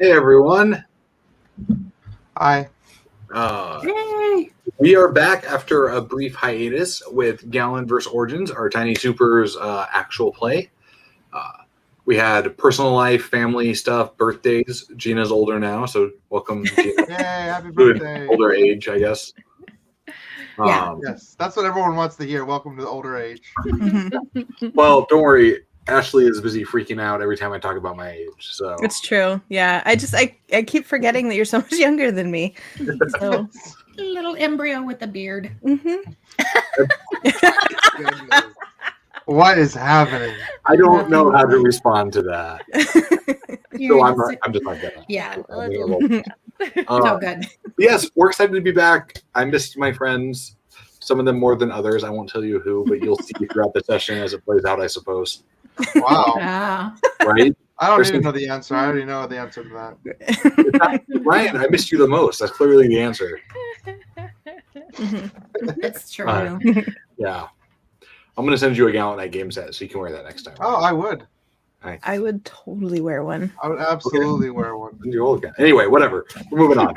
Hey everyone. Hi. Yay! We are back after a brief hiatus with GallantVerse Origins, our Tiny Supers actual play. We had personal life, family stuff, birthdays. Gina's older now, so welcome, Gina. Yay, happy To birthday. an older age, I guess. Yeah. Yes, that's what everyone wants to hear. Welcome to the older age. Well, don't worry. Ashley is busy freaking out every time I talk about my age. So It's true. Yeah. I keep forgetting that you're so much younger than me. So Little embryo with a beard. What is happening? I don't know how to respond to that. So I'm just like that. Yeah. Uh, So good. Yes, we're excited to be back. I missed my friends, some of them more than others. I won't tell you who, but you'll see throughout the session as it plays out, I suppose. Wow. Ah. Right? I don't even know the answer. I already know the answer to that. Ryan, I missed you the most. That's clearly the answer. It's true. Yeah. I'm going to send you a Gallant Knight Games set so you can wear that next time. Oh, I would. I would totally wear one. I would absolutely wear one. You're old again. Anyway, whatever. We're moving on.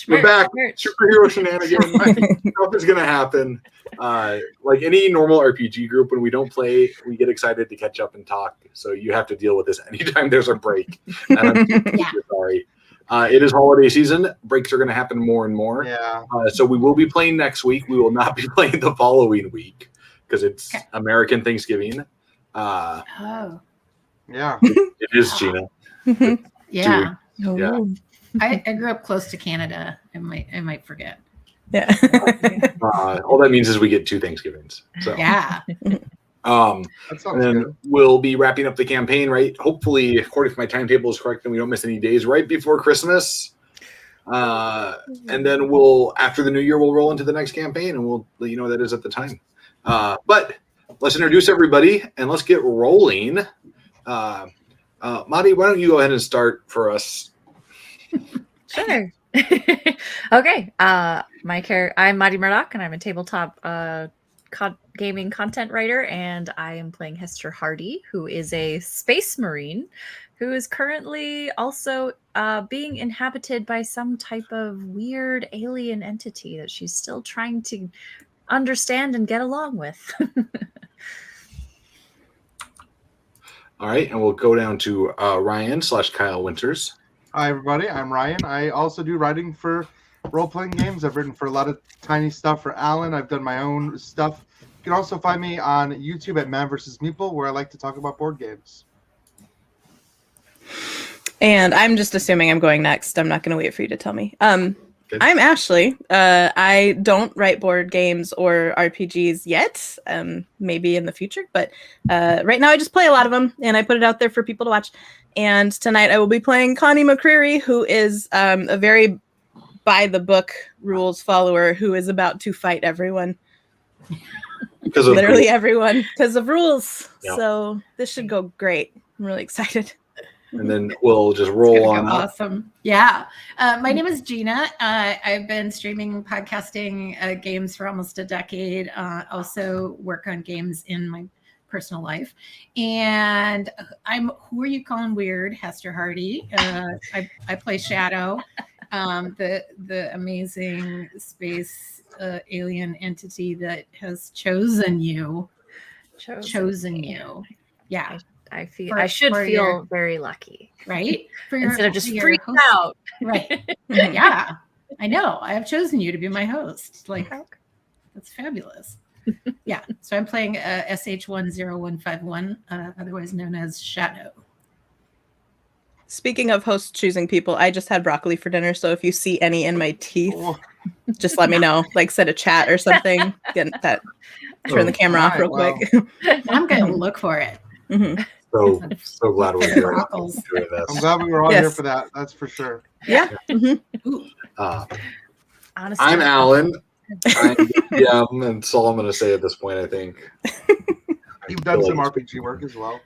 We're back. Superhero shenanigans. Stuff is going to happen. Like any normal RPG group, when we don't play, we get excited to catch up and talk. So you have to deal with this anytime there's a break. And I'm super sorry. It is holiday season. Breaks are going to happen more and more. Yeah. So we will be playing next week. We will not be playing the following week because it's American Thanksgiving. Oh. Yeah. It is, Gina. Yeah. Yeah. I grew up close to Canada. I might forget. Yeah. All that means is we get 2 Thanksgivings. So Yeah. That and sounds then good. we'll be wrapping up the campaign, right? Hopefully, according to my timetable is correct, and we don't miss any days right before Christmas. And then after the new year, we'll roll into the next campaign, and we'll let you know what that is at the time. But let's introduce everybody, and let's get rolling. Madi, why don't you go ahead and start for us? Sure. Okay. I'm Madi Murdock, and I'm a tabletop gaming content writer, and I am playing Hester Hardy, who is a space marine who is currently also being inhabited by some type of weird alien entity that she's still trying to understand and get along with. All right, and we'll go down to Ryan/Kyle Winters. Hi, everybody. I'm Ryan. I also do writing for role-playing games. I've written for a lot of tiny stuff for Alan. I've done my own stuff. You can also find me on YouTube at Man vs. Meeple, where I like to talk about board games. And I'm just assuming I'm going next. I'm not going to wait for you to tell me. I'm Ashley. I don't write board games or RPGs yet. Maybe in the future, but right now I just play a lot of them, and I put it out there for people to watch. And tonight I will be playing Connie McCreary, who is a very by-the-book rules follower who is about to fight everyone. Because of literally everyone, because of rules. Yep. So this should go great. I'm really excited. And then we'll just roll on up. Awesome. Yeah. My name is Gina. I've been streaming, podcasting games for almost a decade. Also work on games in my personal life. And I'm who are you calling weird, Hester Hardy. I play Shadow, the amazing space alien entity that has chosen you. Chosen you. Yeah. I should feel very lucky, right? Instead of just freaking out. Right. Yeah. I know. I have chosen you to be my host. Like, that's fabulous. Yeah. So I'm playing SH10151, otherwise known as Shadow. Speaking of host choosing people, I just had broccoli for dinner. So if you see any in my teeth, just let me know. Like set a chat or something. Turn the camera off real quick. I'm going to look for it. Mm-hmm. So glad we're doing this. I'm glad we were all here for that. That's for sure. Yeah. Mm-hmm. Honestly, I'm Alan. And that's all I'm going to say at this point, I think. You've done some RPG work as well.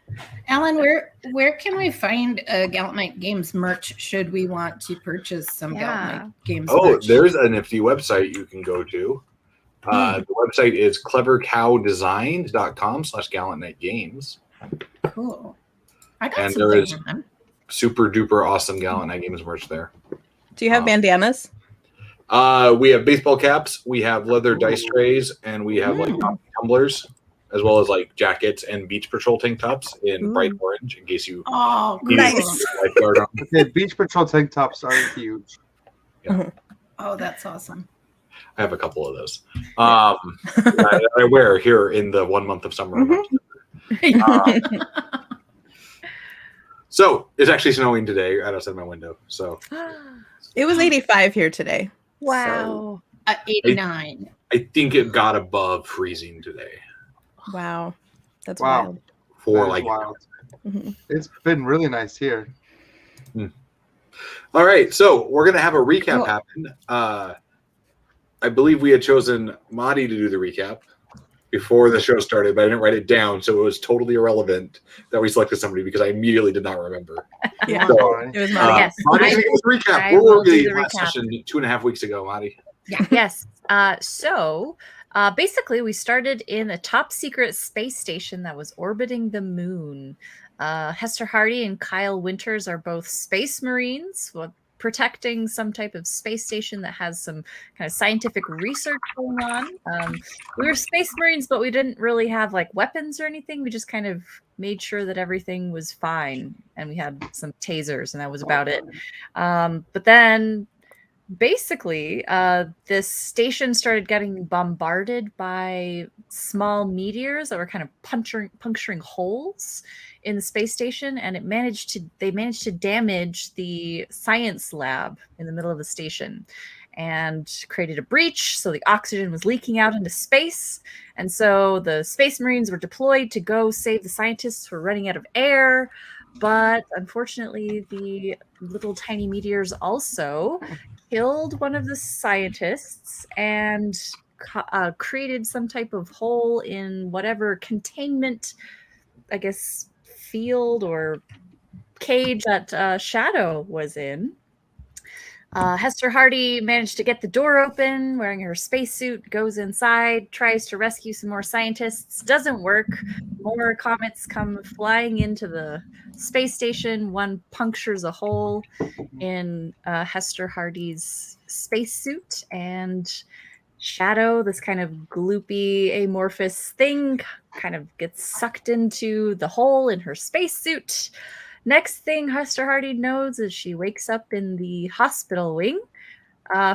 Alan, where can we find Gallant Knight Games merch should we want to purchase some Gallant Knight Games merch? There's a nifty website you can go to. The website is clevercowdesigns.com/Gallant Knight Games. Cool. I got And some there is from them. super duper awesome Gallant Knight Games merch there. Do you have bandanas? We have baseball caps, we have leather dice trays, and we have like tumblers, as well as like jackets and Beach Patrol tank tops in bright orange in case you nice. lifeguard on. Okay, Beach Patrol tank tops are huge. Yeah. Oh, that's awesome. I have a couple of those. I wear here in the 1 month of summer. So it's actually snowing today right outside my window. So it was 85 here today. Wow. 89. I think it got above freezing today. Wow. That's wild. For That like is wild. It's been really nice here. All right, so we're gonna have a recap happen. I believe we had chosen Madi to do the recap before the show started, but I didn't write it down, so it was totally irrelevant that we selected somebody because I immediately did not remember. Yeah, so, it was Madi. Yes, Madi's gonna give us a recap. Where were we last session 2.5 weeks ago, Madi? Yeah. Yes. So basically, we started in a top secret space station that was orbiting the moon. Hester Hardy and Kyle Winters are both space marines protecting some type of space station that has some kind of scientific research going on. We were space marines, but we didn't really have like weapons or anything. We just kind of made sure that everything was fine, and we had some tasers, and that was about it. But then basically, this station started getting bombarded by small meteors that were kind of puncturing holes in the space station, and they managed to damage the science lab in the middle of the station and created a breach, so the oxygen was leaking out into space. And so the space marines were deployed to go save the scientists who were running out of air. But unfortunately, the little tiny meteors also killed one of the scientists and created some type of hole in whatever containment, I guess, field or cage that Shadow was in. Hester Hardy managed to get the door open wearing her spacesuit, goes inside, tries to rescue some more scientists. Doesn't work. More comets come flying into the space station. One punctures a hole in Hester Hardy's spacesuit, and Shadow, this kind of gloopy, amorphous thing, kind of gets sucked into the hole in her spacesuit. Next thing Hester Hardy knows is she wakes up in the hospital wing,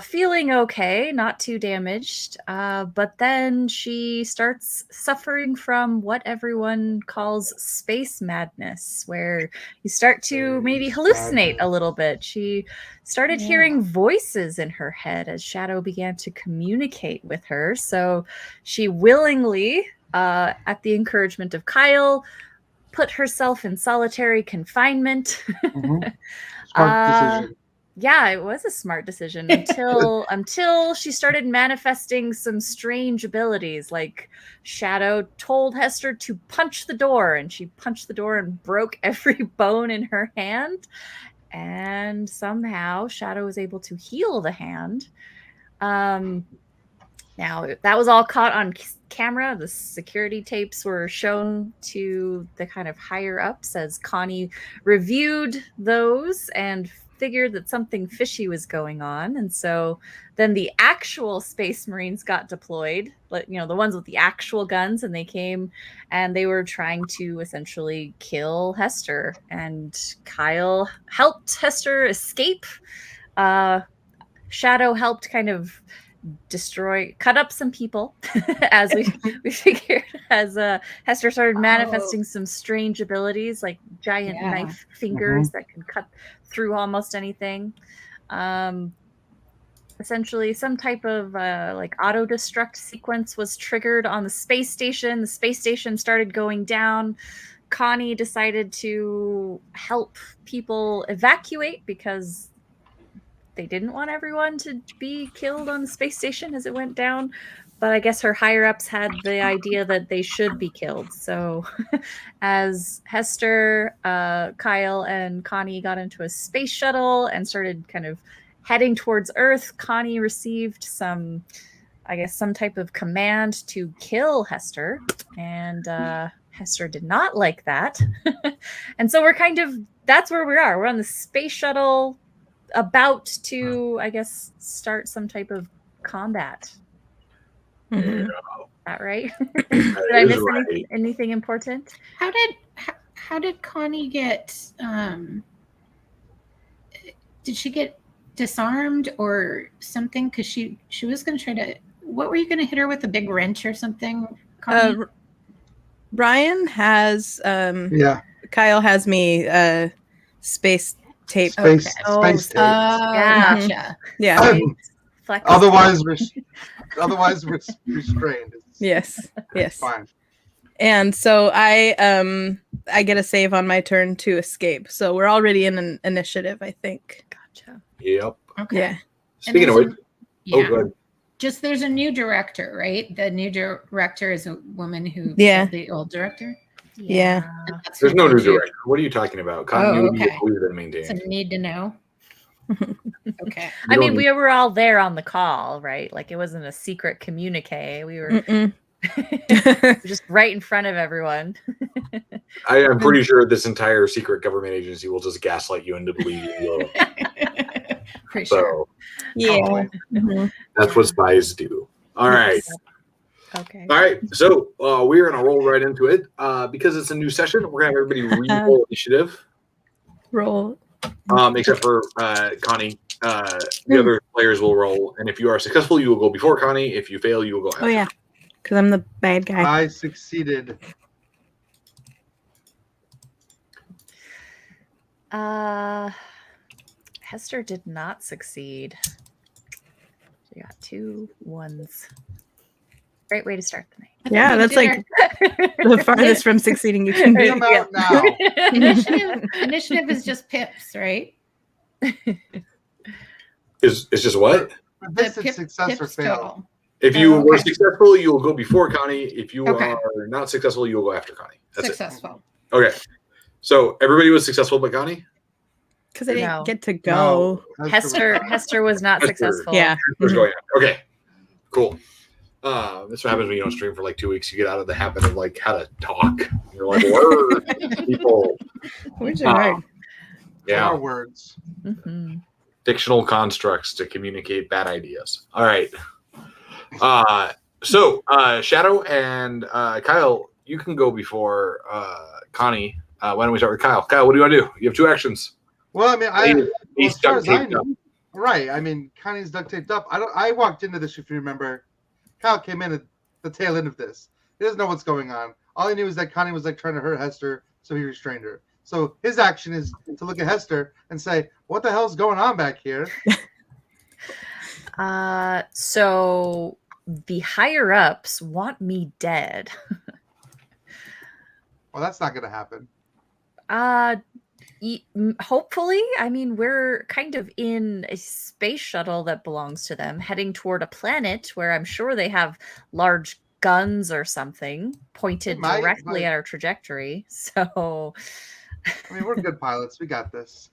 feeling okay, not too damaged, but then she starts suffering from what everyone calls space madness, where you start to maybe hallucinate a little bit. She started hearing voices in her head as Shadow began to communicate with her, so she willingly, at the encouragement of Kyle, put herself in solitary confinement. Smart decision. Yeah, it was a smart decision until she started manifesting some strange abilities. Like Shadow told Hester to punch the door, and she punched the door and broke every bone in her hand. And somehow Shadow was able to heal the hand. Now, that was all caught on camera. The security tapes were shown to the kind of higher ups as Connie reviewed those and figured that something fishy was going on. And so then the actual Space Marines got deployed, the ones with the actual guns, and they came and they were trying to essentially kill Hester. And Kyle helped Hester escape. Shadow helped kind of cut up some people as we figured, as Hester started manifesting some strange abilities like giant knife fingers that can cut through almost anything. Essentially some type of like auto destruct sequence was triggered on the space station. The space station started going down. Connie decided to help people evacuate because they didn't want everyone to be killed on the space station as it went down, but I guess her higher-ups had the idea that they should be killed. So as Hester, Kyle, and Connie got into a space shuttle and started kind of heading towards Earth, Connie received some type of command to kill Hester, and Hester did not like that. And so we're kind of that's where we are. We're on the space shuttle, about to, I guess, start some type of combat. Mhm. That right? That Did I is miss right. anything important? How did Connie get did she get disarmed or something? Because she was going to try to. What were you going to hit her with, a big wrench or something? Connie? Ryan has Kyle has me space tape. Space Okay. tape. Yeah. Gotcha. Yeah. Otherwise restrained. Yes. Fine. And so I get a save on my turn to escape. So we're already in an initiative, I think. Gotcha. Yep. Okay. Yeah. Speaking of which, yeah. go ahead. Just there's a new director, right? The new director is a woman who killed the old director. Yeah. There's no new director. What are you talking about? Continuity okay. has always been maintained. So need to know. Okay. I mean, we were all there on the call, right? Like it wasn't a secret communique. We were just right in front of everyone. I am pretty sure this entire secret government agency will just gaslight you into believing you. Pretty sure. Yeah. That's what spies do. All right. Okay. All right. So we're going to roll right into it. Because it's a new session, we're going to have everybody re-roll initiative. Roll. Except for Connie. The other players will roll. And if you are successful, you will go before Connie. If you fail, you will go after. Oh, yeah. Because I'm the bad guy. I succeeded. Hester did not succeed. She got 2 1s. Great way to start the night. Yeah, that's like the farthest from succeeding you can be. Come out now. Initiative is just pips, right? It's just what? This is success or fail. Total. If you were successful, you will go before Connie. If you are not successful, you will go after Connie. That's successful. It. Okay. So everybody was successful but Connie? Because I didn't get to go. No, Hester was not successful. Yeah. Hester's going after. Okay. Cool. This what happens when you don't stream for like 2 weeks. You get out of the habit of like how to talk. You're like, words, people. Words are hard. Yeah. Our words. Mm-hmm. Fictional constructs to communicate bad ideas. All right. So Shadow and Kyle, you can go before Connie. Why don't we start with Kyle? Kyle, what do you want to do? You have 2 actions. Well, I mean, He's as far as I duct taped know, right? I mean, Connie's duct taped up. I walked into this, if you remember. Kyle came in at the tail end of this. He doesn't know what's going on. All he knew is that Connie was like trying to hurt Hester, so he restrained her. So his action is to look at Hester and say, "What the hell's going on back here?" So the higher ups want me dead. Well, that's not going to happen. Hopefully. I mean, we're kind of in a space shuttle that belongs to them, heading toward a planet where I'm sure they have large guns or something pointed directly at our trajectory. So, I mean, we're good pilots. We got this.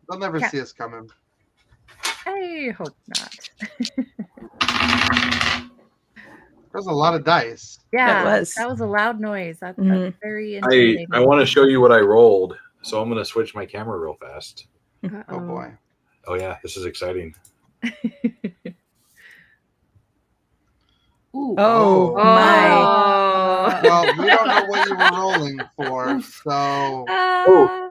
They'll never see us coming. I hope not. There's a lot of dice. Yeah, that was a loud noise. That's very intimidating. I want to show you what I rolled, so I'm going to switch my camera real fast. Oh boy. Oh yeah, this is exciting. Ooh. Oh my. Well, we don't know what you were rolling for, so.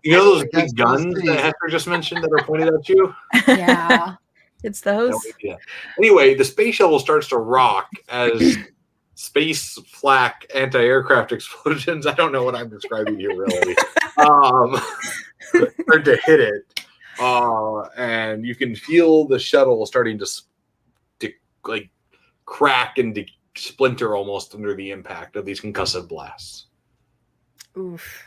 You know those big guns that Hester just mentioned that are pointed at you? Yeah. It's those. Yeah. Anyway, the space shuttle starts to rock as space flak anti-aircraft explosions. I don't know what I'm describing here really. Start to hit it. And you can feel the shuttle starting to like crack and splinter almost under the impact of these concussive blasts. Oof.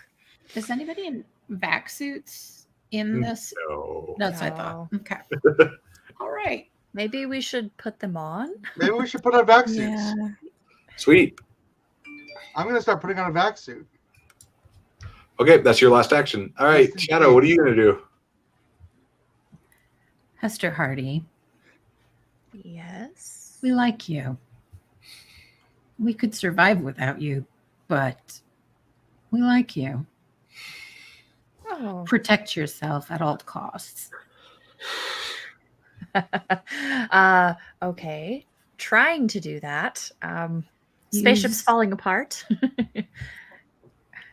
Is anybody in vac suits in this? No. That's what I thought. Okay. All right. Maybe we should put them on. Maybe we should put on vac suits. Yeah. Sweet. I'm going to start putting on a vac suit. Okay, that's your last action. All right, Shadow, what are you going to do? Hester Hardy, Yes. we like you. We could survive without you, but we like you. protect yourself at all costs. Okay. Trying to do that. Spaceship's falling apart.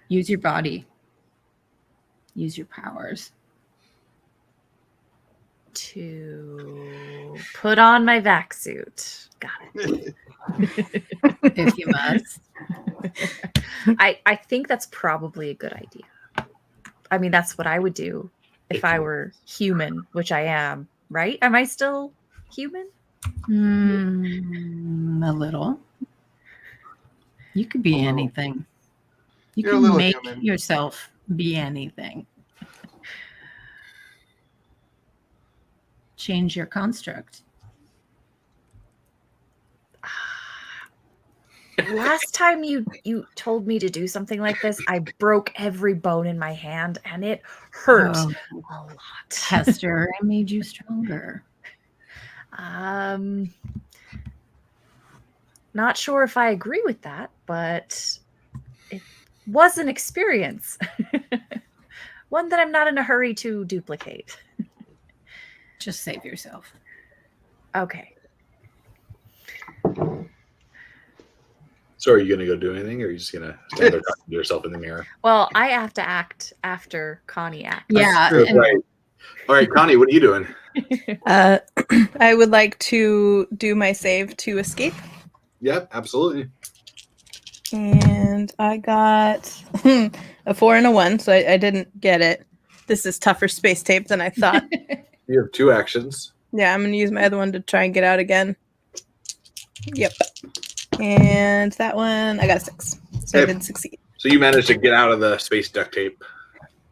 Use your body. Use your powers. To put on my vac suit. Got it. If you must. I think that's probably a good idea. I mean, that's what I would do if I were human, which I am, right? Am I still human? A little. You could be anything. You You're a can little make human. yourself be anything. Change your construct. Last time you told me to do something like this, I broke every bone in my hand and it hurt a lot. Hester, I made you stronger. Not sure if I agree with that, but it was an experience. One that I'm not in a hurry to duplicate. Just save yourself. Okay. So are you going to go do anything, or are you just going to stand there talking to yourself in the mirror? Well, I have to act after Connie acts. Yeah. Right. All right, Connie, what are you doing? I would like to do my save to escape. Yep, absolutely. And I got a 4 and a 1, so I didn't get it. This is tougher space tape than I thought. You have 2 actions. Yeah, I'm going to use my other one to try and get out again. Yep. And that one, I got a 6. So I did succeed. So you managed to get out of the space duct tape.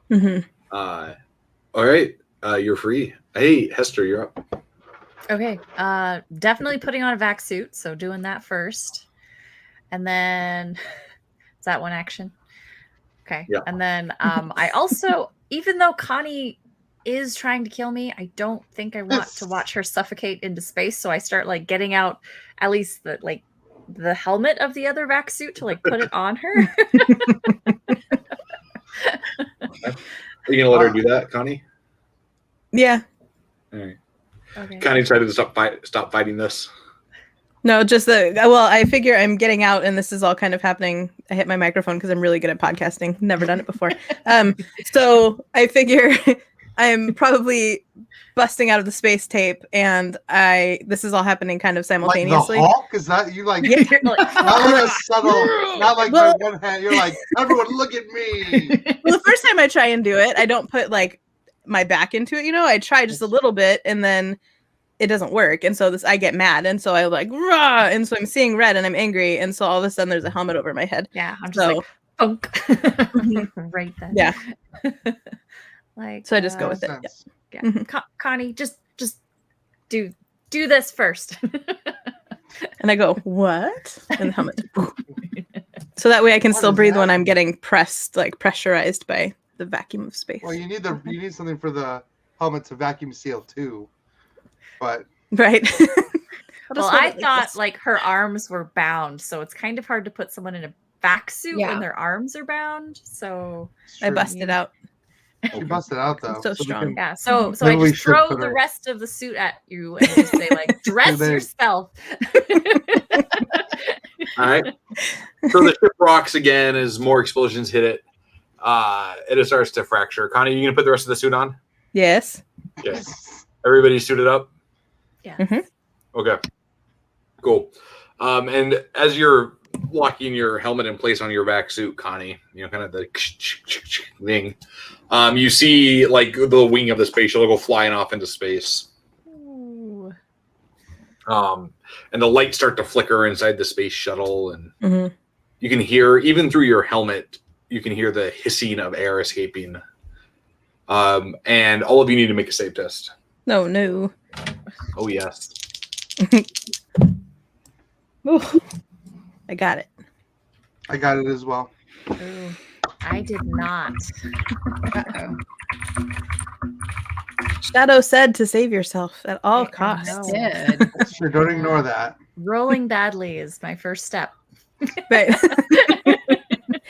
Mm-hmm. All right. You're free. Hey, Hester, you're up. Okay. Definitely putting on a vac suit, so doing that first. And then is that one action? Okay. Yeah. And then I also, even though Connie is trying to kill me, I don't think I want to watch her suffocate into space. So I start like getting out at least the helmet of the other vac suit to like put it on her. Are you gonna let her do that, Connie? Yeah. All right. Okay. Connie decided to stop fighting this. No, just I figure I'm getting out and this is all kind of happening. I hit my microphone because I'm really good at podcasting. Never done it before. So I figure I'm probably busting out of the space tape and this is all happening kind of simultaneously. Like the Hulk? Is that you like, Yeah. not like a subtle, not like Well, by one hand, you're like, everyone look at me. Well, the first time I try and do it, I don't put like my back into it, I try just a little bit and then it doesn't work. And so I get mad. And so I like, rah! And so I'm seeing red and I'm angry. And so all of a sudden there's a helmet over my head. Yeah. I'm just like, thunk. Right then. Yeah. Like, So I just go with it. Yeah. Mhm. Connie, just do this first. And I go, what? And the helmet. So that way I can What still is breathe that? when I'm getting pressurized by the vacuum of space. Well, you need something for the helmet to vacuum seal too. But Right. Well, I thought like her arms were bound, so it's kind of hard to put someone in a vac suit when their arms are bound. So I busted out. She busted out though. So strong. Yeah. So Maybe I we just should throw put the her- rest of the suit at you and just say like, dress There. yourself. All right. So the ship rocks again as more explosions hit it. It starts to fracture. Connie, you gonna put the rest of the suit on? Yes. Yes. Everybody suited up? Yeah. Mhm. Okay. Cool. And as you're locking your helmet in place on your vac suit, Connie, kind of the thing, you see like the wing of the space shuttle go flying off into space. Ooh. And the lights start to flicker inside the space shuttle, and Mhm. you can hear, even through your helmet, you can hear the hissing of air escaping. And all of you need to make a save test. No. Oh, yes. Ooh. I got it. I got it as well. Ooh. I did not. Uh-oh. Shadow said to save yourself at all I costs. know. Did. Sure, don't ignore that. Rolling badly is my first step. Right.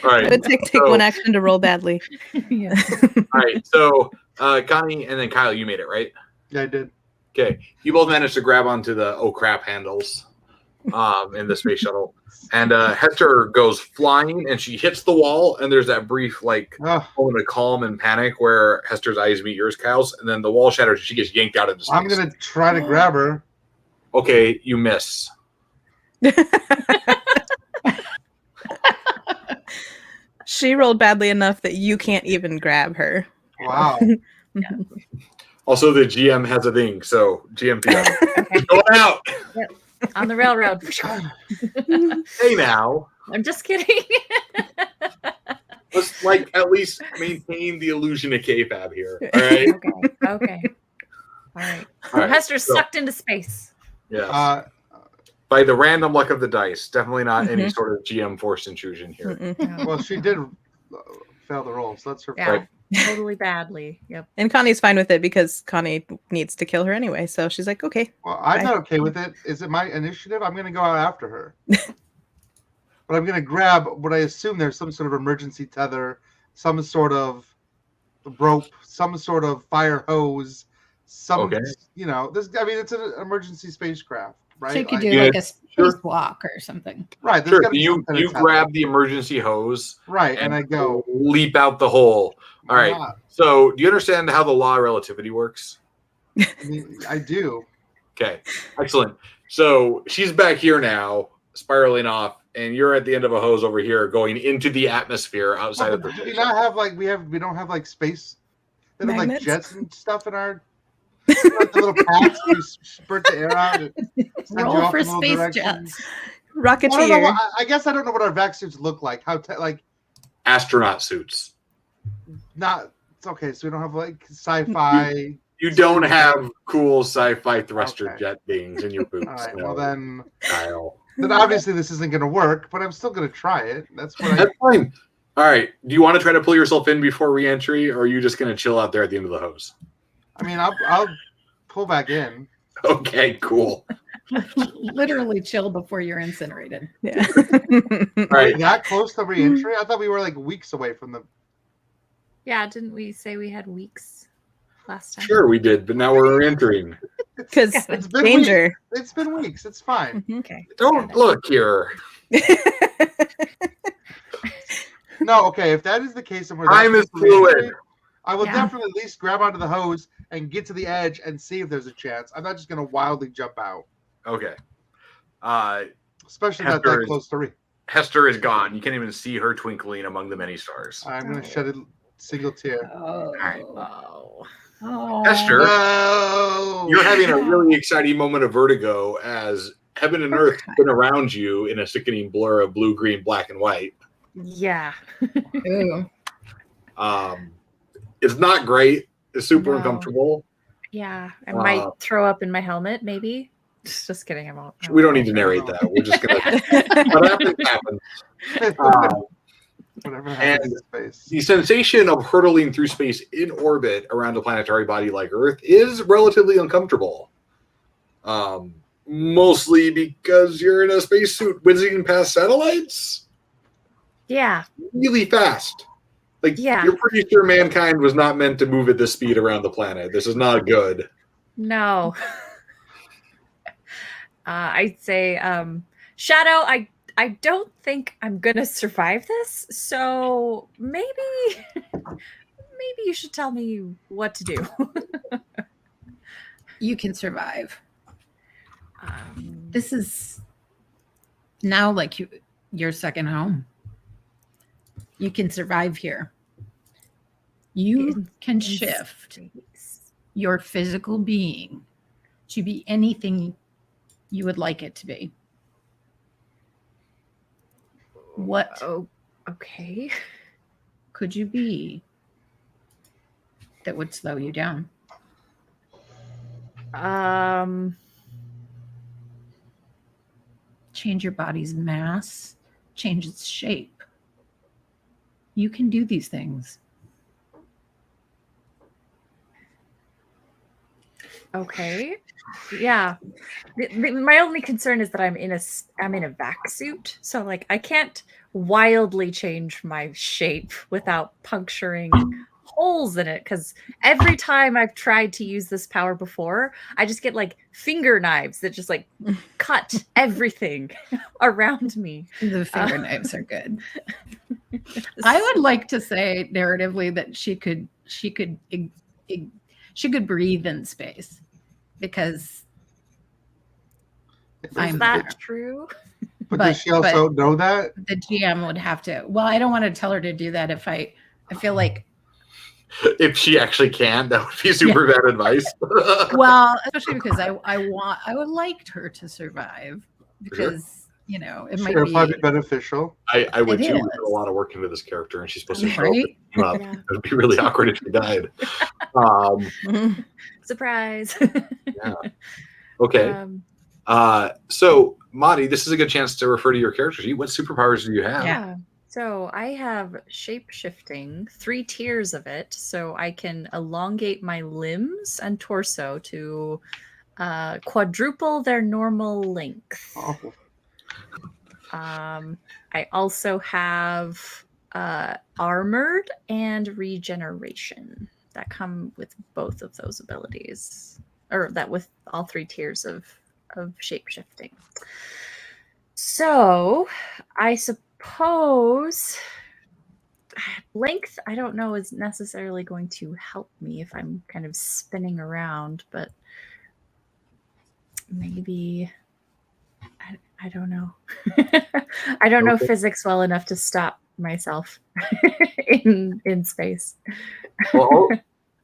All right. It would take one action to roll badly. Yeah. All right. So Connie and then Kyle, you made it, right? Yeah, I did. Okay. You both managed to grab onto the oh crap handles in the space shuttle. And Hester goes flying and she hits the wall, and there's that brief like moment of calm and panic where Hester's eyes meet yours, Kyle's, and then the wall shatters and she gets yanked out into space. I'm gonna try to grab her. Okay, you miss. She rolled badly enough that you can't even grab her. Wow. Also, the GM has a thing, so GM Okay. going out. Yep. On the railroad. Hey now. I'm just kidding. Let's like at least maintain the illusion of kayfabe here. All right. Okay. All right. All right, Hester's so- sucked into space. Yeah. By the random luck of the dice, definitely not any sort of GM forced intrusion here. Yeah. Well, she did fail the roll, so that's her Yeah. fault. Totally badly. Yep. And Connie's fine with it because Connie needs to kill her anyway. So she's like, okay. Well, I'm not okay with it. Is it my initiative? I'm going to go out after her. But I'm going to grab what I assume there's some sort of emergency tether, some sort of rope, some sort of fire hose, you know, this. I mean, it's an emergency spacecraft, right? So you could Like- do like a spacewalk or something. right. there's Sure. gotta be You some kind of tether. grab the emergency hose right, and I go leap out the hole. All right. "Ah." So, do you understand how the law of relativity works? I mean, I do. Okay, excellent. So she's back here now, spiraling off, and you're at the end of a hose over here, going into the atmosphere outside of the. Do we not have like we don't have like space? They have like Magnets? jets and stuff in our like the little packs where you spurt the air out. And send you Roll off for in little space directions. jets. Well, I don't know Rocketeer. I guess I don't know what our vac suits look like. Like Astronaut suits. not it's okay. So we don't have like sci-fi. You don't have cool sci-fi thruster Okay. jet things in your boots. All right. no, Well then Kyle. obviously this isn't going to work. But I'm still going to try it. That's what I. That's fine. All right. Do you want to try to pull yourself in before re-entry, or are you just going to chill out there at the end of the hose? I mean, I'll pull back in. Okay, cool. Literally chill before you're incinerated. Yeah. All right. That close to re-entry? I thought we were like weeks away from the. Yeah, didn't we say we had weeks last time? Sure, we did, but now we're entering. Because It's been danger. It's been weeks. It's fine. Okay. Don't look here. No, okay. If that is the case, and we're Time is that close to re-entry, fluid. I will Yeah. definitely at least grab onto the hose and get to the edge and see if there's a chance. I'm not just going to wildly jump out, Okay. especially not Hester that is- close to re. Hester is gone. You can't even see her twinkling among the many stars. I'm going to shed a single tear. Oh. right. Oh. Oh. Hester, No! you're having a really exciting moment of vertigo as heaven and earth spin around you in a sickening blur of blue, green, black, and white. Yeah. Ooh. It's not great. It's super No. uncomfortable. Yeah. I might throw up in my helmet, maybe. Just kidding. I won't. We don't need to narrate that. We're just gonna. What happens happens. Whatever happens in space. The sensation of hurtling through space in orbit around a planetary body like Earth is relatively uncomfortable. Mostly because you're in a spacesuit whizzing past satellites Yeah. really fast. Like, Yeah. you're pretty sure mankind was not meant to move at this speed around the planet. This is not good. No. I'd say, Shadow, I don't think I'm gonna survive this. So maybe you should tell me what to do. You can survive. This is now like your second home. You can survive here. You can shift your physical being to be anything you would like it to be. What Oh, okay. could you be that would slow you down? Change your body's mass, change its shape. You can do these things. Okay. Yeah. My only concern is that I'm in a vac suit, so like I can't wildly change my shape without puncturing holes in it, because every time I've tried to use this power before, I just get like finger knives that just like cut everything around me. The finger knives are good. I would like to say narratively that she could breathe in space, because Is that true? But does she also know that? The GM would have to. Well, I don't want to tell her to do that if I feel like if she actually can, that would be super bad advice. Well, especially because I would like her to survive, because it might be probably beneficial. I would too. We put a lot of work into this character, and she's supposed to show up. Yeah. It would be really awkward if she died. Surprise. Yeah. Okay. So Madi, this is a good chance to refer to your character sheet. What superpowers do you have? Yeah. So I have shape-shifting, 3 tiers of it, so I can elongate my limbs and torso to quadruple their normal length. Oh. I also have armored and regeneration that come with both of those abilities, or that with all 3 tiers of shape-shifting. So I suppose length, I don't know, is necessarily going to help me if I'm kind of spinning around, but maybe I don't know. I don't know physics well enough to stop myself in space. Well,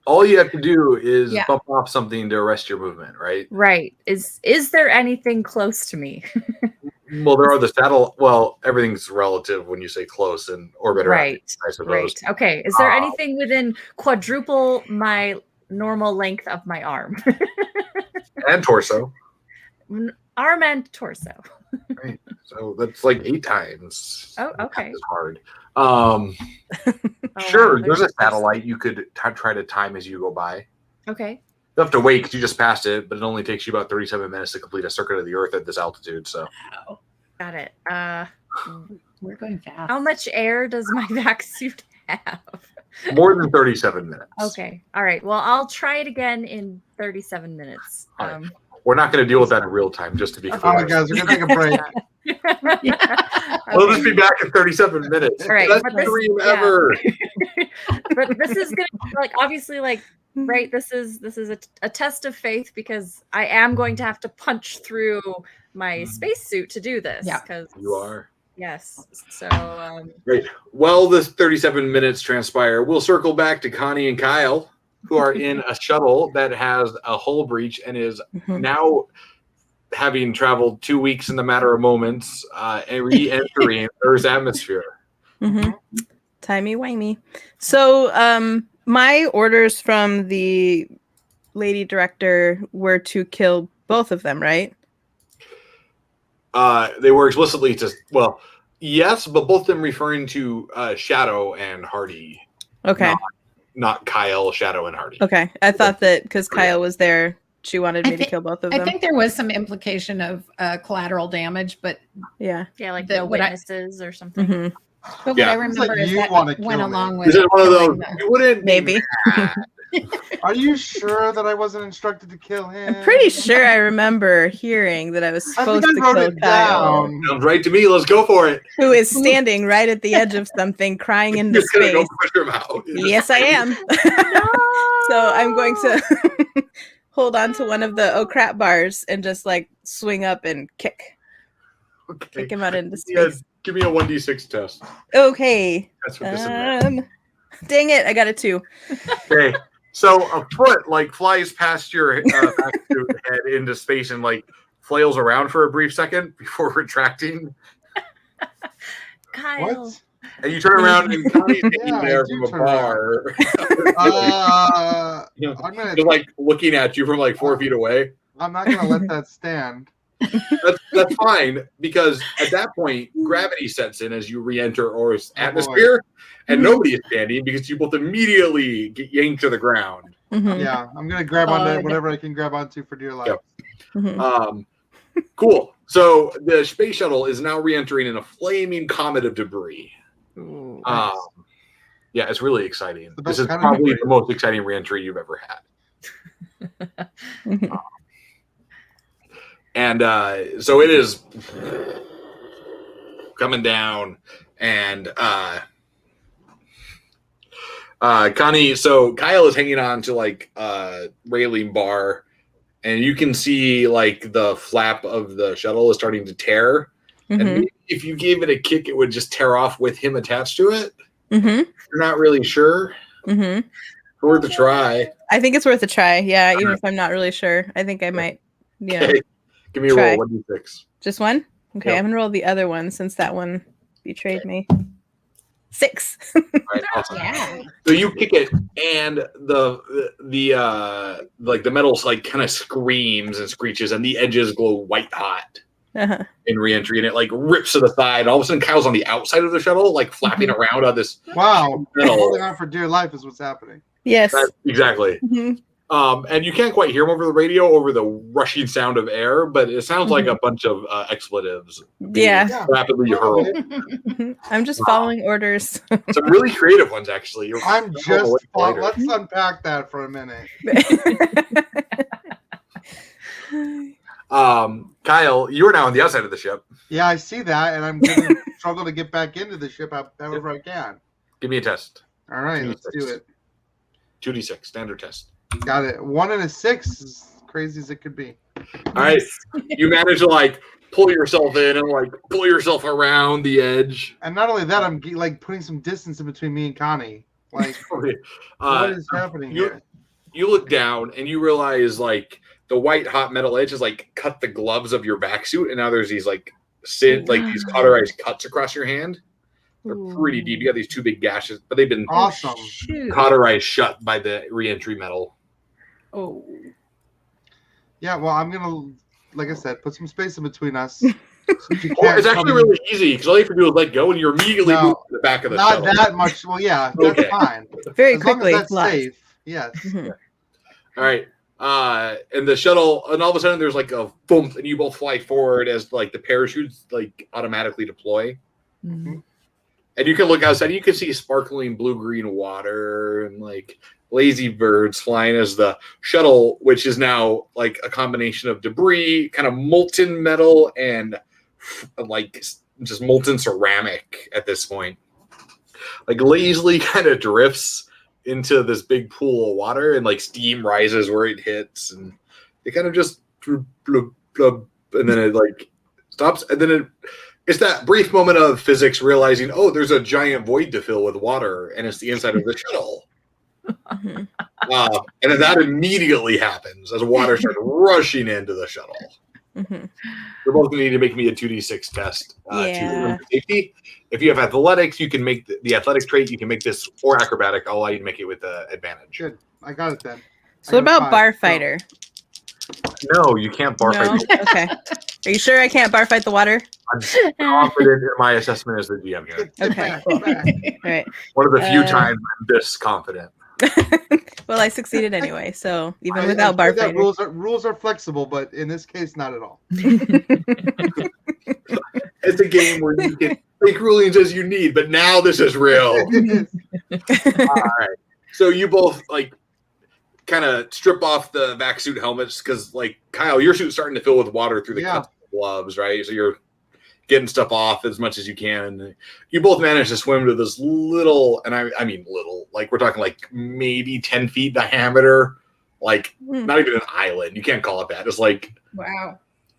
all you have to do is bump off something to arrest your movement, right? Right. Is there anything close to me? Well, there are the saddle. Well, everything's relative when you say close and orbit around. Right. I suppose. Right. Okay. Is there anything within quadruple my normal length of my arm? And torso. Arm and torso. Right. So that's like 8 times. Oh, okay. It's hard. Sure. There's a satellite you could try to time as you go by. Okay. You have to wait because you just passed it, but it only takes you about 37 minutes to complete a circuit of the Earth at this altitude. So, got it. We're going fast. How much air does my vac suit have? More than 37 minutes. Okay. All right. Well, I'll try it again in 37 minutes. Right. We're not going to deal with that in real time, just to be clear. All right, guys, we're going to take a break. We'll just be back in 37 minutes. All right. Best dream ever. But this is going to, like, obviously, like, right, this is a test of faith, because I am going to have to punch through my spacesuit to do this. Yeah, because you are. Yes. So great. Well, this 37 minutes transpire. We'll circle back to Connie and Kyle, who are in a shuttle that has a hull breach and is now, having traveled 2 weeks in the matter of moments, and re-entering Earth's atmosphere. Timey-wimey. So, my orders from the lady director were to kill both of them, right? They were explicitly yes, but both of them referring to Shadow and Hardy. Okay. Not Kyle, Shadow, and Hardy. Okay. I thought that because Kyle was there, she wanted me to kill both of them. I think there was some implication of collateral damage, but yeah, like the witnesses or something. But what I remember is that went along with. Is it one of those? You wouldn't maybe. Are you sure that I wasn't instructed to kill him? I'm pretty sure I remember hearing that I was supposed to kill Kyle. Sounds right to me. Let's go for it. Who is standing right at the edge of something, crying into space. Go push him out. Yes, I am. So I'm going to hold on to one of the oh crap bars and just like swing up and kick. Okay. Kick him out into space. Yeah, give me a 1d6 test. Okay. That's what this is. Dang it, I got a 2. Okay. So a foot like flies past your head into space and like flails around for a brief second before retracting. Kyle. What? And you turn around and Connie's hanging there from a bar. I'm gonna Just like looking at you from like 4 feet away. I'm not gonna let that stand. That's fine, because at that point gravity sets in as you re-enter Aura's atmosphere, and nobody is standing because you both immediately get yanked to the ground. Yeah, I'm gonna grab onto whatever I can grab onto for dear life. Yep. Cool. So the space shuttle is now re-entering in a flaming comet of debris. Ooh, nice. Yeah, it's really exciting. The This best is kind of probably debris. the most exciting re-entry you've ever had. And so it is coming down, and Connie, so Kyle is hanging on to like railing bar, and you can see like the flap of the shuttle is starting to tear. And maybe if you gave it a kick, it would just tear off with him attached to it. You're not really sure. Worth a try. I think it's worth a try. Yeah, even if I'm not really sure, I think I might. Yeah. Okay. Give me a roll. 1d6. Just one? Okay, Yep. I'm gonna roll the other one since that one betrayed me. 6. All right, awesome. Yeah. So you kick it, and the metal like kind of screams and screeches, and the edges glow white hot in re-entry, and it like rips to the side. All of a sudden, Kyle's on the outside of the shuttle, like flapping around on this. Wow, metal. holding on for dear life is what's happening. Yes. Exactly. And you can't quite hear him over the radio, over the rushing sound of air, but it sounds like a bunch of expletives. Yeah. Rapidly hurled. I'm just following orders. Some really creative ones, actually. I'm just. Let's unpack that for a minute. Kyle, you are now on the outside of the ship. Yeah, I see that, and I'm going to struggle to get back into the ship however I can. Give me a test. All right, let's do it. 2d6, standard test. Got it. 1 and a 6, as crazy as it could be. All right, you manage to like pull yourself in and like pull yourself around the edge. And not only that, I'm like putting some distance in between me and Connie. Like, what is happening here? You look down and you realize like the white hot metal edge has like cut the gloves of your back suit, and now there's these like these cauterized cuts across your hand. They're pretty deep. You got these 2 big gashes, but they've been cauterized shut by the re-entry metal. Oh. Yeah, well, I'm gonna, like I said, put some space in between us. It's actually really easy, because all you have to do is let go, and you're immediately moving to the back of the shuttle. Not that much. Well, yeah, that's fine. Very as quickly. long as that's safe. Yes. All right. And the shuttle, and all of a sudden there's like a bump, and you both fly forward as like the parachutes like automatically deploy. And you can look outside, and you can see sparkling blue-green water and like lazy birds flying as the shuttle, which is now like a combination of debris, kind of molten metal, and like just molten ceramic at this point. Like lazily kind of drifts into this big pool of water, and like steam rises where it hits, and it kind of just blub, blub, and then it like stops, and then it's that brief moment of physics realizing, oh, there's a giant void to fill with water, and it's the inside of the shuttle. And then that immediately happens as water starts rushing into the shuttle. You're both going to need to make me a 2d6 test to safety. If you have athletics, you can make the athletic trait. You can make this, or acrobatic. I'll allow you to make it with advantage. Good. I got it then. So what about bar fighter? No, you can't bar fight. Okay. Are you sure I can't bar fight the water? I'm confident in my assessment as the GM here. Okay, cool. All right. One of the few times I'm this confident. Well, I succeeded anyway, so even without bar fighter. Rules are flexible, but in this case, not at all. It's a game where you can make rulings as you need, but now this is real. All right. So you both like kind of strip off the vac suit helmets, because like Kyle, your suit's starting to fill with water through the cuts of the gloves, right? So you're getting stuff off as much as you can, and you both manage to swim to this little, and I mean little, like we're talking like maybe 10 feet diameter, like not even an island. You can't call it that. It's like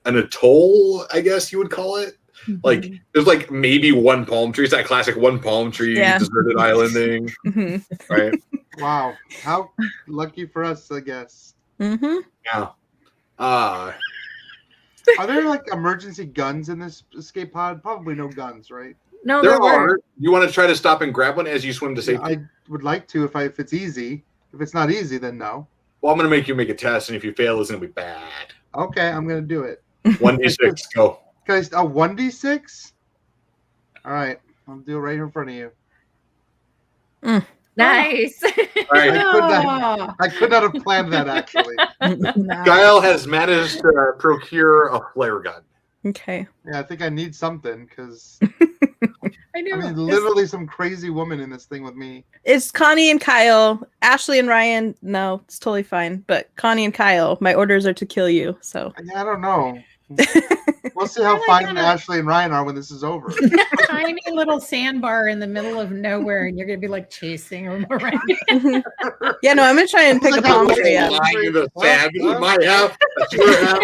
an atoll, I guess you would call it. Like there's like maybe one palm tree. It's that classic one palm tree deserted islanding, right? Wow, how lucky for us, I guess. Yeah. Are there like emergency guns in this escape pod? Probably no guns, right? No, there are. You want to try to stop and grab one as you swim to safety? I would like to if it's easy. If it's not easy, then no. Well, I'm going to make you make a test, and if you fail, it's going to be bad. Okay, I'm going to do it. 1d6, go. Guys, a 1d6? All right, I'll do it right in front of you. Nice. All right. I could not have planned that, actually. Guile has managed to procure a flare gun. Okay. Yeah, I think I need something, because I know. literally some crazy woman in this thing with me. It's Connie and Kyle. Ashley and Ryan, no, it's totally fine. But Connie and Kyle, my orders are to kill you. So I don't know. We'll see how fine Ashley and Ryan are when this is over. Tiny little sandbar in the middle of nowhere, and you're gonna be like chasing them around. yeah, no, I'm gonna try and pick a palm tree up. Lying in the sand. This is my half. That's your half.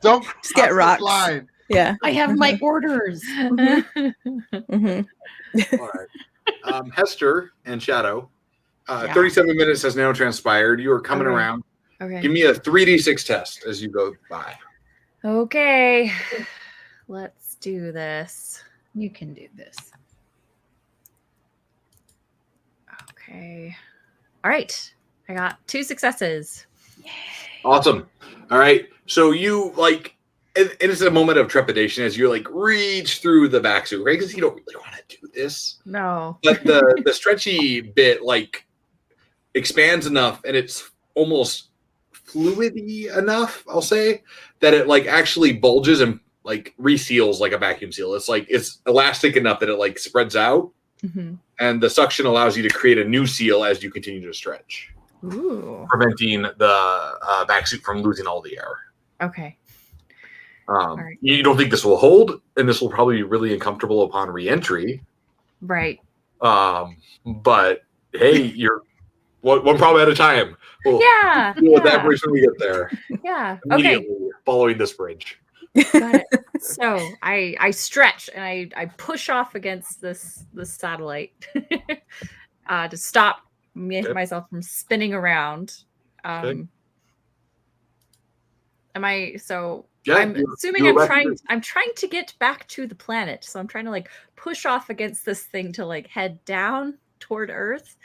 Don't Just get rocks. Line. Yeah. I have my orders. Mm-hmm. All right. Hester and Shadow. 37 minutes has now transpired. You are coming around. Okay. Give me a 3d6 test as you go by. Okay. Let's do this. You can do this. Okay. All right. I got 2 successes. Awesome. All right. So you and it's a moment of trepidation as you reach through the back suit, right? Because you don't really want to do this. No. But the stretchy bit expands enough, and it's almost fluidy enough, I'll say, that it actually bulges and reseals like a vacuum seal. It's elastic enough that it spreads out, and the suction allows you to create a new seal as you continue to stretch. Ooh. Preventing the back suit from losing all the air. Okay. Right. You don't think this will hold, and this will probably be really uncomfortable upon re-entry. Right. But hey, you're one problem at a time. We'll deal with that bridge when we get there. Yeah. Immediately following this bridge. Got it. So I stretch and I push off against this satellite to stop myself from spinning around. Am I so? Yeah, I'm assuming I'm trying to get back to the planet. So I'm trying to push off against this thing to head down toward Earth.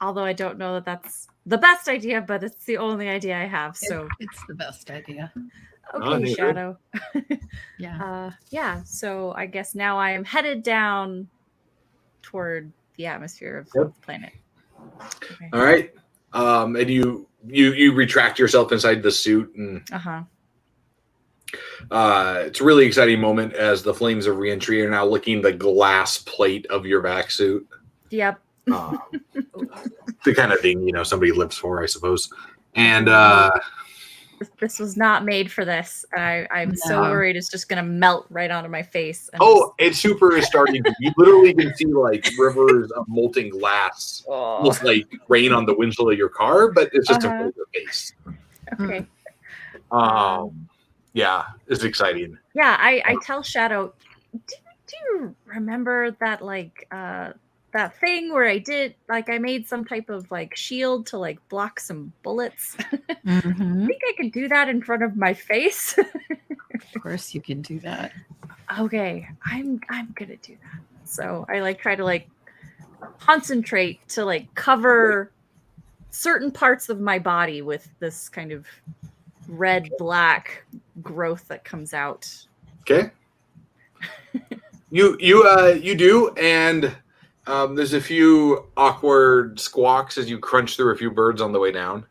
Although I don't know that that's the best idea, but it's the only idea I have. So it's the best idea. Okay, Shadow. Yeah. So I guess now I am headed down toward the atmosphere of the planet. Okay. All right. And you retract yourself inside the suit, and it's a really exciting moment as the flames of reentry are now licking the glass plate of your vac suit. Yep. The kind of thing somebody lives for, I suppose. And this was not made for this. I'm so worried it's just gonna melt right onto my face. And it's super starting. You literally can see rivers of molten glass, almost rain on the windshield of your car, but it's just in your face. Okay. Yeah, it's exciting. Yeah, I tell Shadow, do you remember that that thing where I did I made some type of shield to block some bullets? I think I could do that in front of my face. Of course you can do that. Okay, I'm gonna do that. So I try to concentrate to cover certain parts of my body with this kind of red black growth that comes out. Okay. You do, and there's a few awkward squawks as you crunch through a few birds on the way down.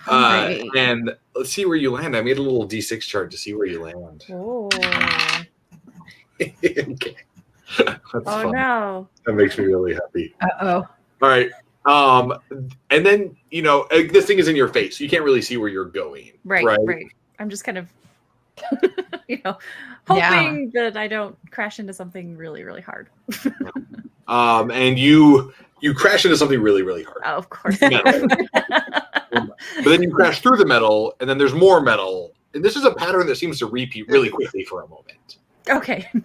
And let's see where you land. I made a little D6 chart to see where you land. Oh. Okay. That's fun. No. That makes me really happy. Uh-oh. All right. And then, this thing is in your face. You can't really see where you're going. Right. I'm just kind of, hoping that I don't crash into something really, really hard. And you crash into something really, really hard. Oh, of course. But then you crash through the metal, and then there's more metal. And this is a pattern that seems to repeat really quickly for a moment. Okay. And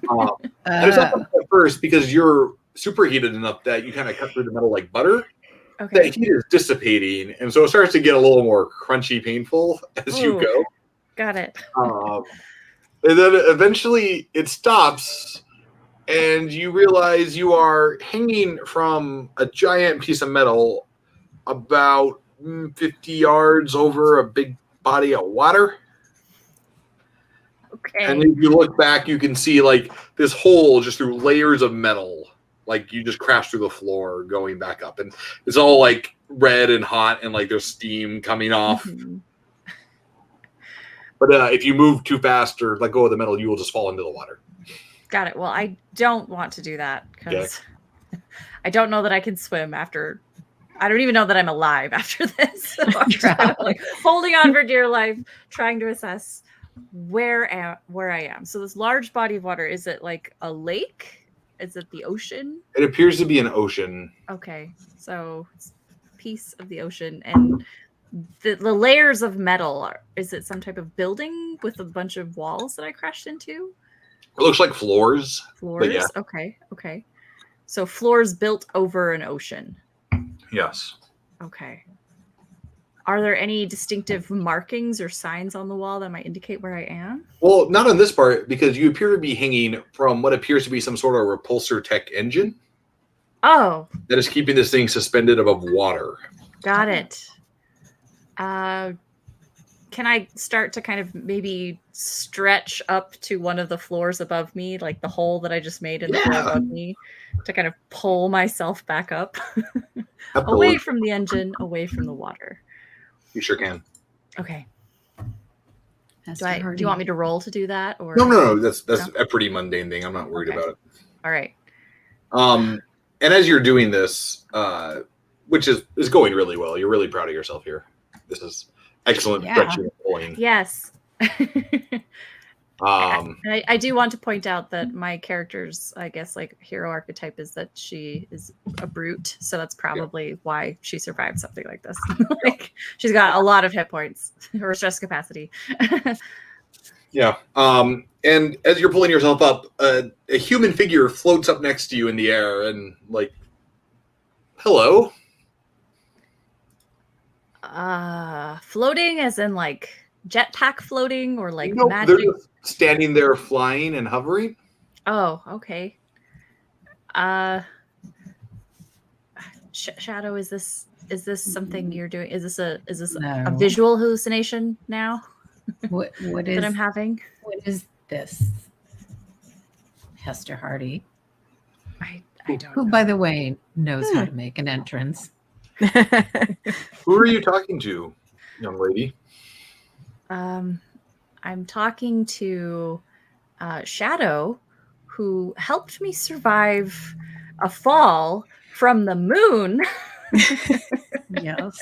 it's not at first because you're superheated enough that you kind of cut through the metal like butter. Okay. That heat is dissipating, and so it starts to get a little more crunchy, painful as you go. Got it. And then eventually it stops, and you realize you are hanging from a giant piece of metal about 50 yards over a big body of water. Okay. And if you look back, you can see like this hole just through layers of metal. Like you just crash through the floor going back up. And it's all like red and hot and like there's steam coming off. Mm-hmm. But if you move too fast or let go of the metal, you will just fall into the water. Got it. Well, I don't want to do that because I don't know that I can swim after. I don't even know that I'm alive after this. So I'm just kind of like holding on for dear life, trying to assess where I am. So this large body of water, is it like a lake? Is it the ocean? It appears to be an ocean. Okay, so it's a piece of the ocean, and the layers of metal. Is it some type of building with a bunch of walls that I crashed into? It looks like floors. Floors. Yeah. Okay. So floors built over an ocean. Yes. Okay. Are there any distinctive markings or signs on the wall that might indicate where I am? Well, not on this part, because you appear to be hanging from what appears to be some sort of repulsor tech engine. Oh. That is keeping this thing suspended above water. Got it. Can I start to kind of maybe stretch up to one of the floors above me, like the hole that I just made in the floor above me, to kind of pull myself back up? Away from the engine, away from the water. You sure can. Okay. Do you want me to roll to do that? Or No. That's a pretty mundane thing. I'm not worried about it. All right. And as you're doing this, which is going really well, you're really proud of yourself here. This is excellent stretching and pulling. Yes. I do want to point out that my character's, I guess, like hero archetype is that she is a brute, so that's probably why she survived something like this. Like she's got a lot of hit points or stress capacity. Yeah. And as you're pulling yourself up, a human figure floats up next to you in the air and like, hello. Floating as in like jetpack floating or like magic? They're just standing there flying and hovering. Oh, okay. Shadow, is this something you're doing? Is this a visual hallucination now? What is that I'm having? What is this? Hester Hardy. I don't know. Who, by the way, knows how to make an entrance. Who are you talking to, young lady? I'm talking to Shadow, who helped me survive a fall from the moon. Yes.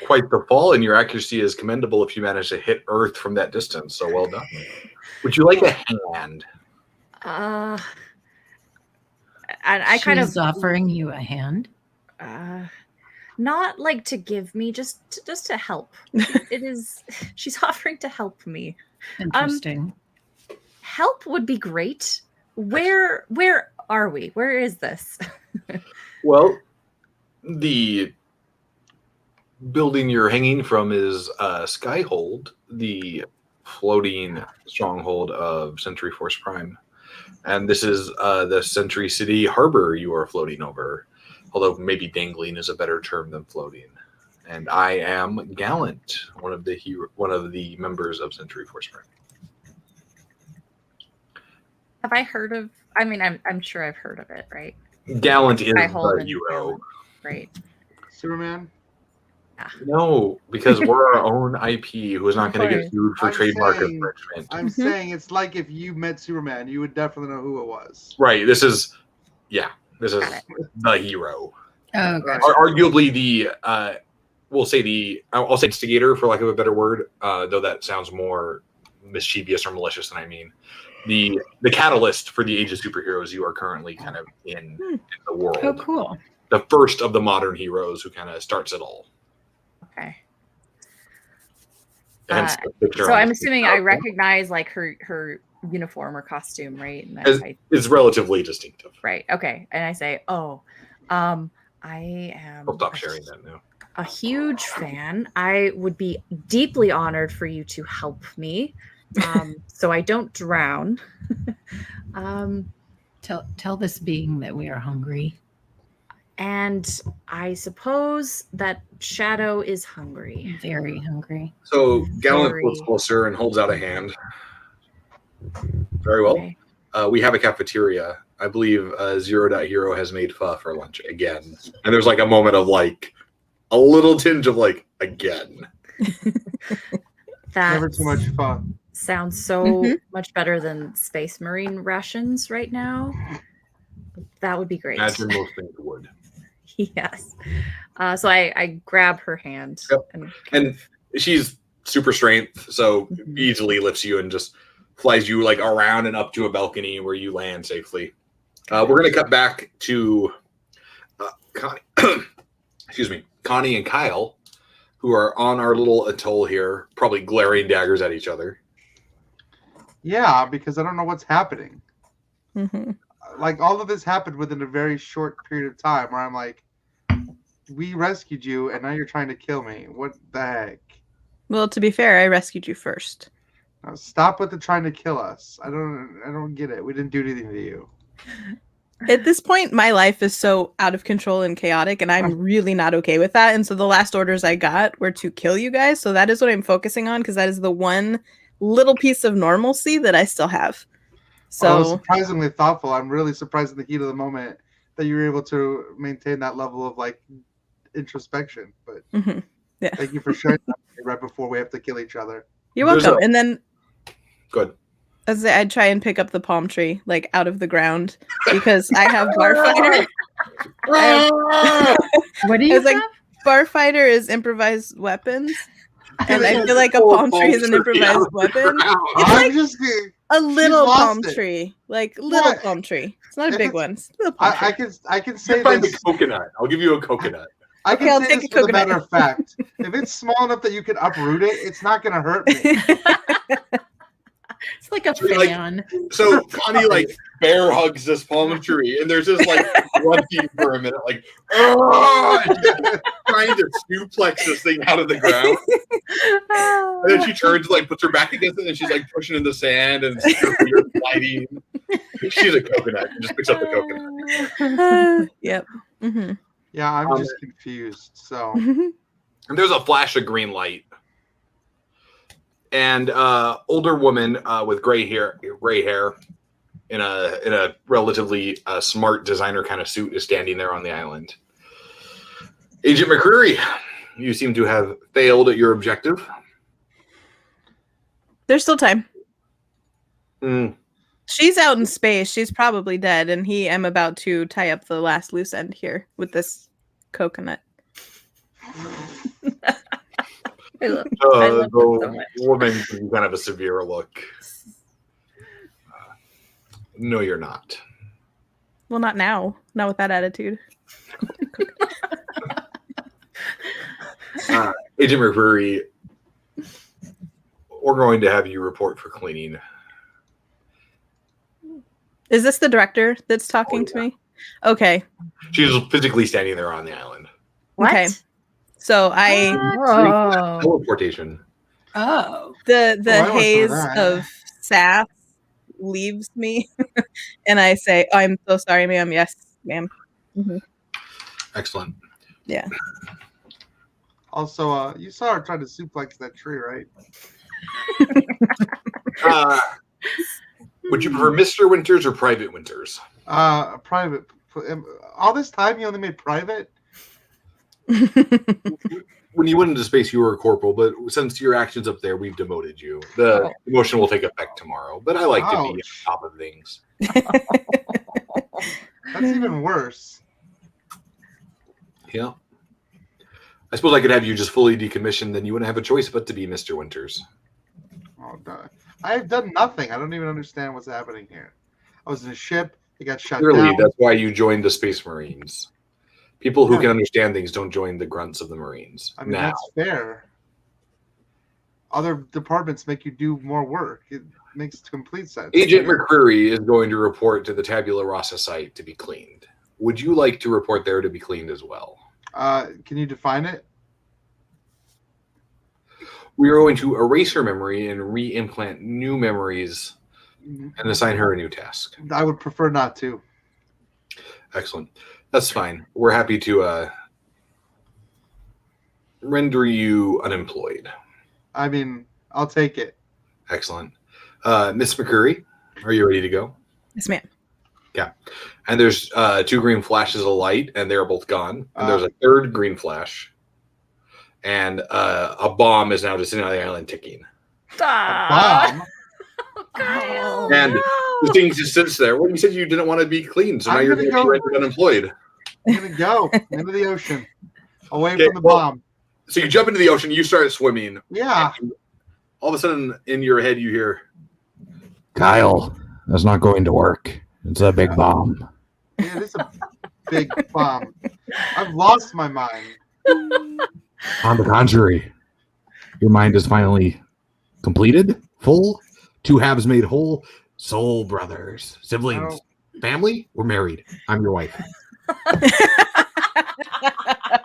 Quite the fall, and your accuracy is commendable if you manage to hit Earth from that distance. So well done. Would you like a hand? And I kind of offering you a hand. Not like to give me, just to help. She's offering to help me. Interesting. Help would be great. Where are we? Where is this? Well, the building you're hanging from is Skyhold, the floating stronghold of Century Force Prime. And this is the Century City harbor you are floating over. Although maybe dangling is a better term than floating. And I am Gallant, one of the members of Century Force Prime. Have I heard of? I mean, I'm sure I've heard of it, right? Gallant is the hero, right? Superman. No, because we're our own IP who is not going to get sued for trademark infringement. I'm saying it's like if you met Superman, you would definitely know who it was. Right. This is the hero. Oh, gosh. Arguably the I'll say instigator for lack of a better word, though that sounds more mischievous or malicious than I mean. The catalyst for the age of superheroes you are currently kind of in the world. Oh, cool. The first of the modern heroes who kind of starts it all. Okay. So I'm assuming I recognize like her uniform or costume, right? And it's relatively distinctive. Right. Okay. And I say, I am. I'll stop sharing that now. A huge fan. I would be deeply honored for you to help me, so I don't drown. Tell this being that we are hungry. And I suppose that Shadow is hungry. Very hungry. So Gallant Very. looks closer and holds out a hand. Very well. Okay. We have a cafeteria. I believe Zero.Hero has made pho for lunch again. And there's like a moment of like a little tinge of like again. That Never too much fun. sounds so much better than Space Marine rations right now. That would be great. Imagine most things would. Yes. So I grab her hand. Yep. And she's super strength, so easily lifts you and just flies you like around and up to a balcony where you land safely. We're going to cut back to Connie, excuse me, Connie and Kyle, who are on our little atoll here, probably glaring daggers at each other. Yeah, because I don't know what's happening. Mm-hmm. Like, all of this happened within a very short period of time where I'm like, we rescued you and now you're trying to kill me. What the heck? Well, to be fair, I rescued you first. Now, stop with the trying to kill us. I don't get it. We didn't do anything to you. At this point, my life is so out of control and chaotic, and I'm really not okay with that. And so the last orders I got were to kill you guys. So that is what I'm focusing on, because that is the one little piece of normalcy that I still have. So surprisingly thoughtful. I'm really surprised in the heat of the moment that you were able to maintain that level of like introspection. But yeah, thank you for sharing that right before we have to kill each other. You're welcome. And then good. As I'd try and pick up the palm tree like out of the ground because I have Bar Fighter. What do you have? Bar Fighter is improvised weapons. And I feel like a palm tree is an improvised weapon. It's like just a little palm it. tree. Like little palm tree. It's not a big one. It's a little palm tree. I can say find this. a coconut. I'll give you a coconut. I can I'll say take this a for the coconut. matter of fact. If it's small enough that you can uproot it, it's not going to hurt me. It's like a Like, fan. So Connie like bear hugs this palm tree, and there's this like grunting for a minute, like trying to suplex this thing out of the ground. And then she turns, like puts her back against it, and she's like pushing in the sand and sliding. She's a coconut. And just picks up the coconut. Yep. Mm-hmm. Yeah, I'm just confused. So And there's a flash of green light. And older woman with gray hair in a relatively smart designer kind of suit is standing there on the island. Agent McCreary, you seem to have failed at your objective. There's still time. Mm. She's out in space. She's probably dead. And I'm about to tie up the last loose end here with this coconut. I love The so much. woman gives you kind of a severe look. No, you're not. Well, not now. Not with that attitude. Agent McCreary, we're going to have you report for cleaning. Is this the director that's talking to me? Okay. She's physically standing there on the island. What? Okay. So Oh. Teleportation. Oh. the I went haze through that. of sass leaves me and I say, oh, I'm so sorry, ma'am. Yes, ma'am. Mm-hmm. Excellent. Yeah. also, you saw her trying to suplex that tree, right? Would you prefer Mr. Winters or Private Winters? Private. All this time you only made private? When you went into space, you were a corporal, but since your action's up there, we've demoted you. The promotion will take effect tomorrow, but I like to be on top of things. That's even worse. Yeah. I suppose I could have you just fully decommissioned, then you wouldn't have a choice but to be Mr. Winters. Oh, no. I've done nothing. I don't even understand what's happening here. I was in a ship. It got shut Clearly, down. that's why you joined the Space Marines. People who can understand things don't join the grunts of the Marines. I mean, that's fair. Other departments make you do more work. It makes complete sense. Agent McCreary is going to report to the Tabula Rasa site to be cleaned. Would you like to report there to be cleaned as well? Can you define it? We are going to erase her memory and re-implant new memories and assign her a new task. I would prefer not to. Excellent. That's fine. We're happy to render you unemployed. I mean, I'll take it. Excellent. Miss McCurry, are you ready to go? Yes, ma'am. Yeah. And there's 2 green flashes of light, and they're both gone. And there's a third green flash. And a bomb is now just sitting on the island ticking. Bomb? Kyle, And no. the thing just sits there. Well, you said you didn't want to be clean, so now you're going to be rendered unemployed. I'm going to go into the ocean, away Okay, from the bomb. So you jump into the ocean, you start swimming. Yeah. All of a sudden, in your head, you hear, Kyle, that's not going to work. It's a big bomb. Yeah, it is a big bomb. I've lost my mind. On the contrary, your mind is finally completed, full, 2 halves made whole, soul brothers, siblings, family. We're married. I'm your wife.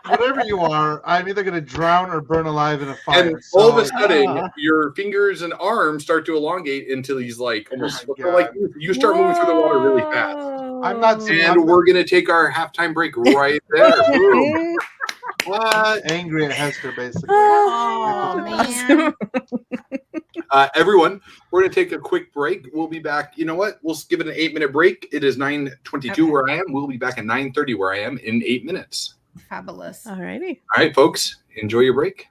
Whatever you are, I'm either going to drown or burn alive in a fire. and all of a sudden, your fingers and arms start to elongate into these like almost like you start moving through the water really fast. I'm not. And we're gonna take our halftime break right there. Boom. Angry at Hester, basically. Oh, man. Everyone, we're gonna take a quick break. We'll be back. You know what? We'll give it an 8-minute break. It is 9:22 where I am. We'll be back at 9:30 where I am in 8 minutes. Fabulous. All righty. All right, folks. Enjoy your break.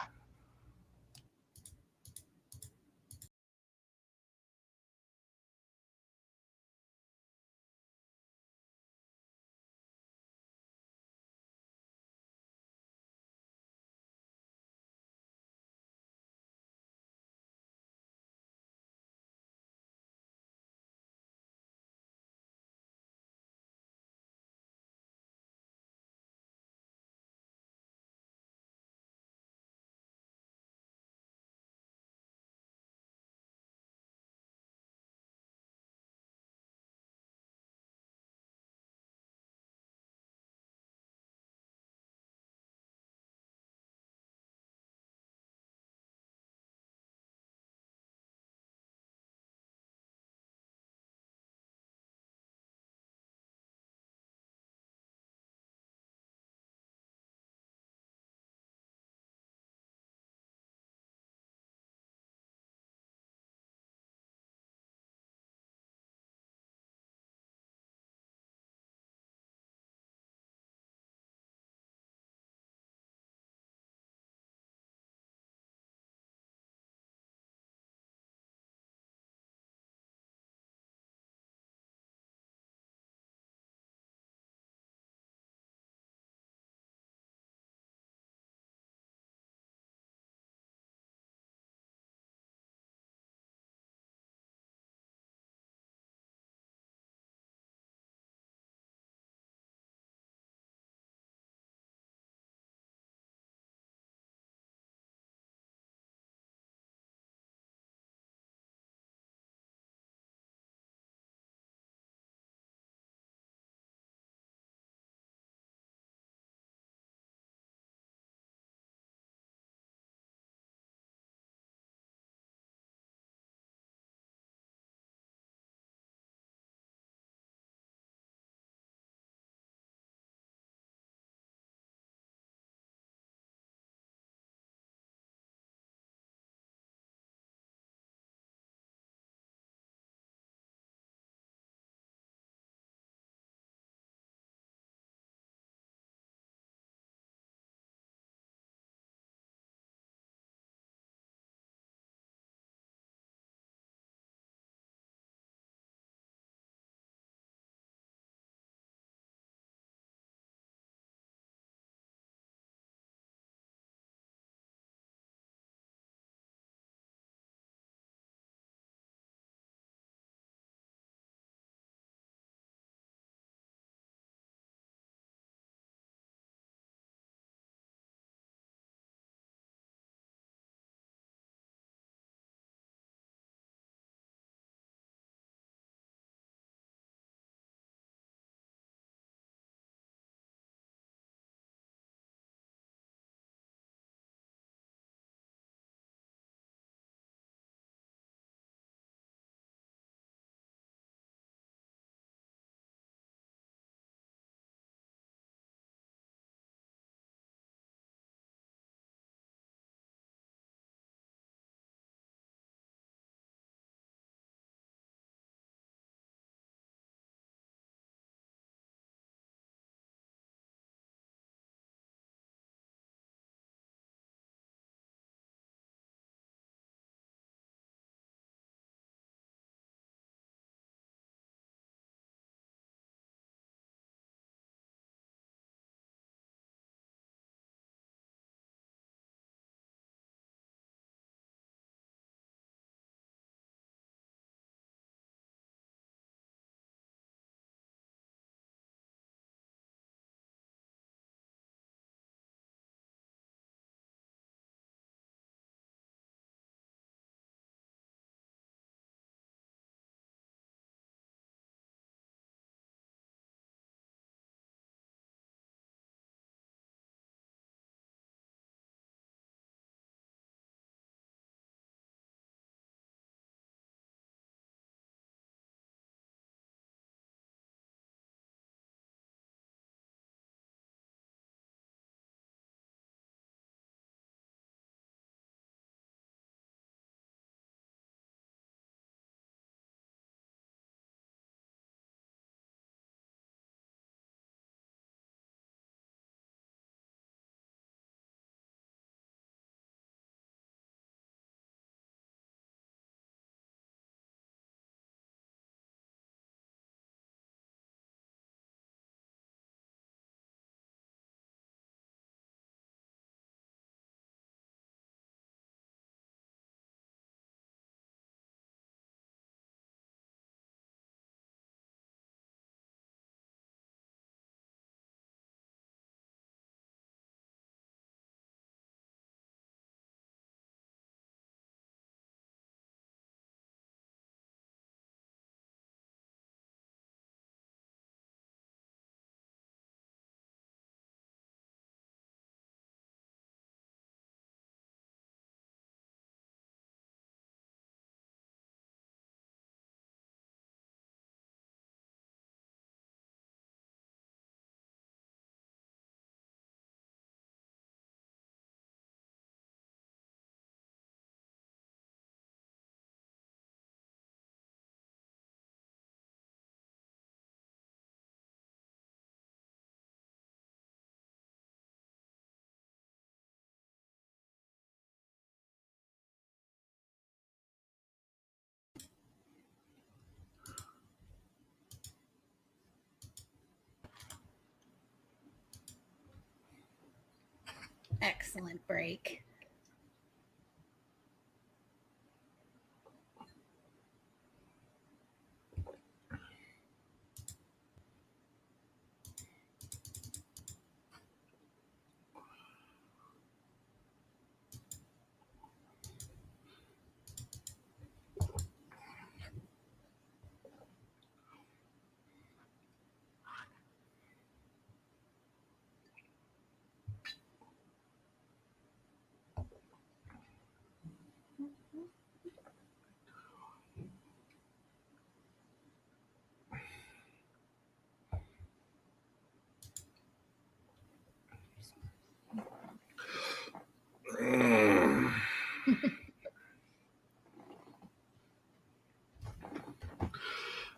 excellent break.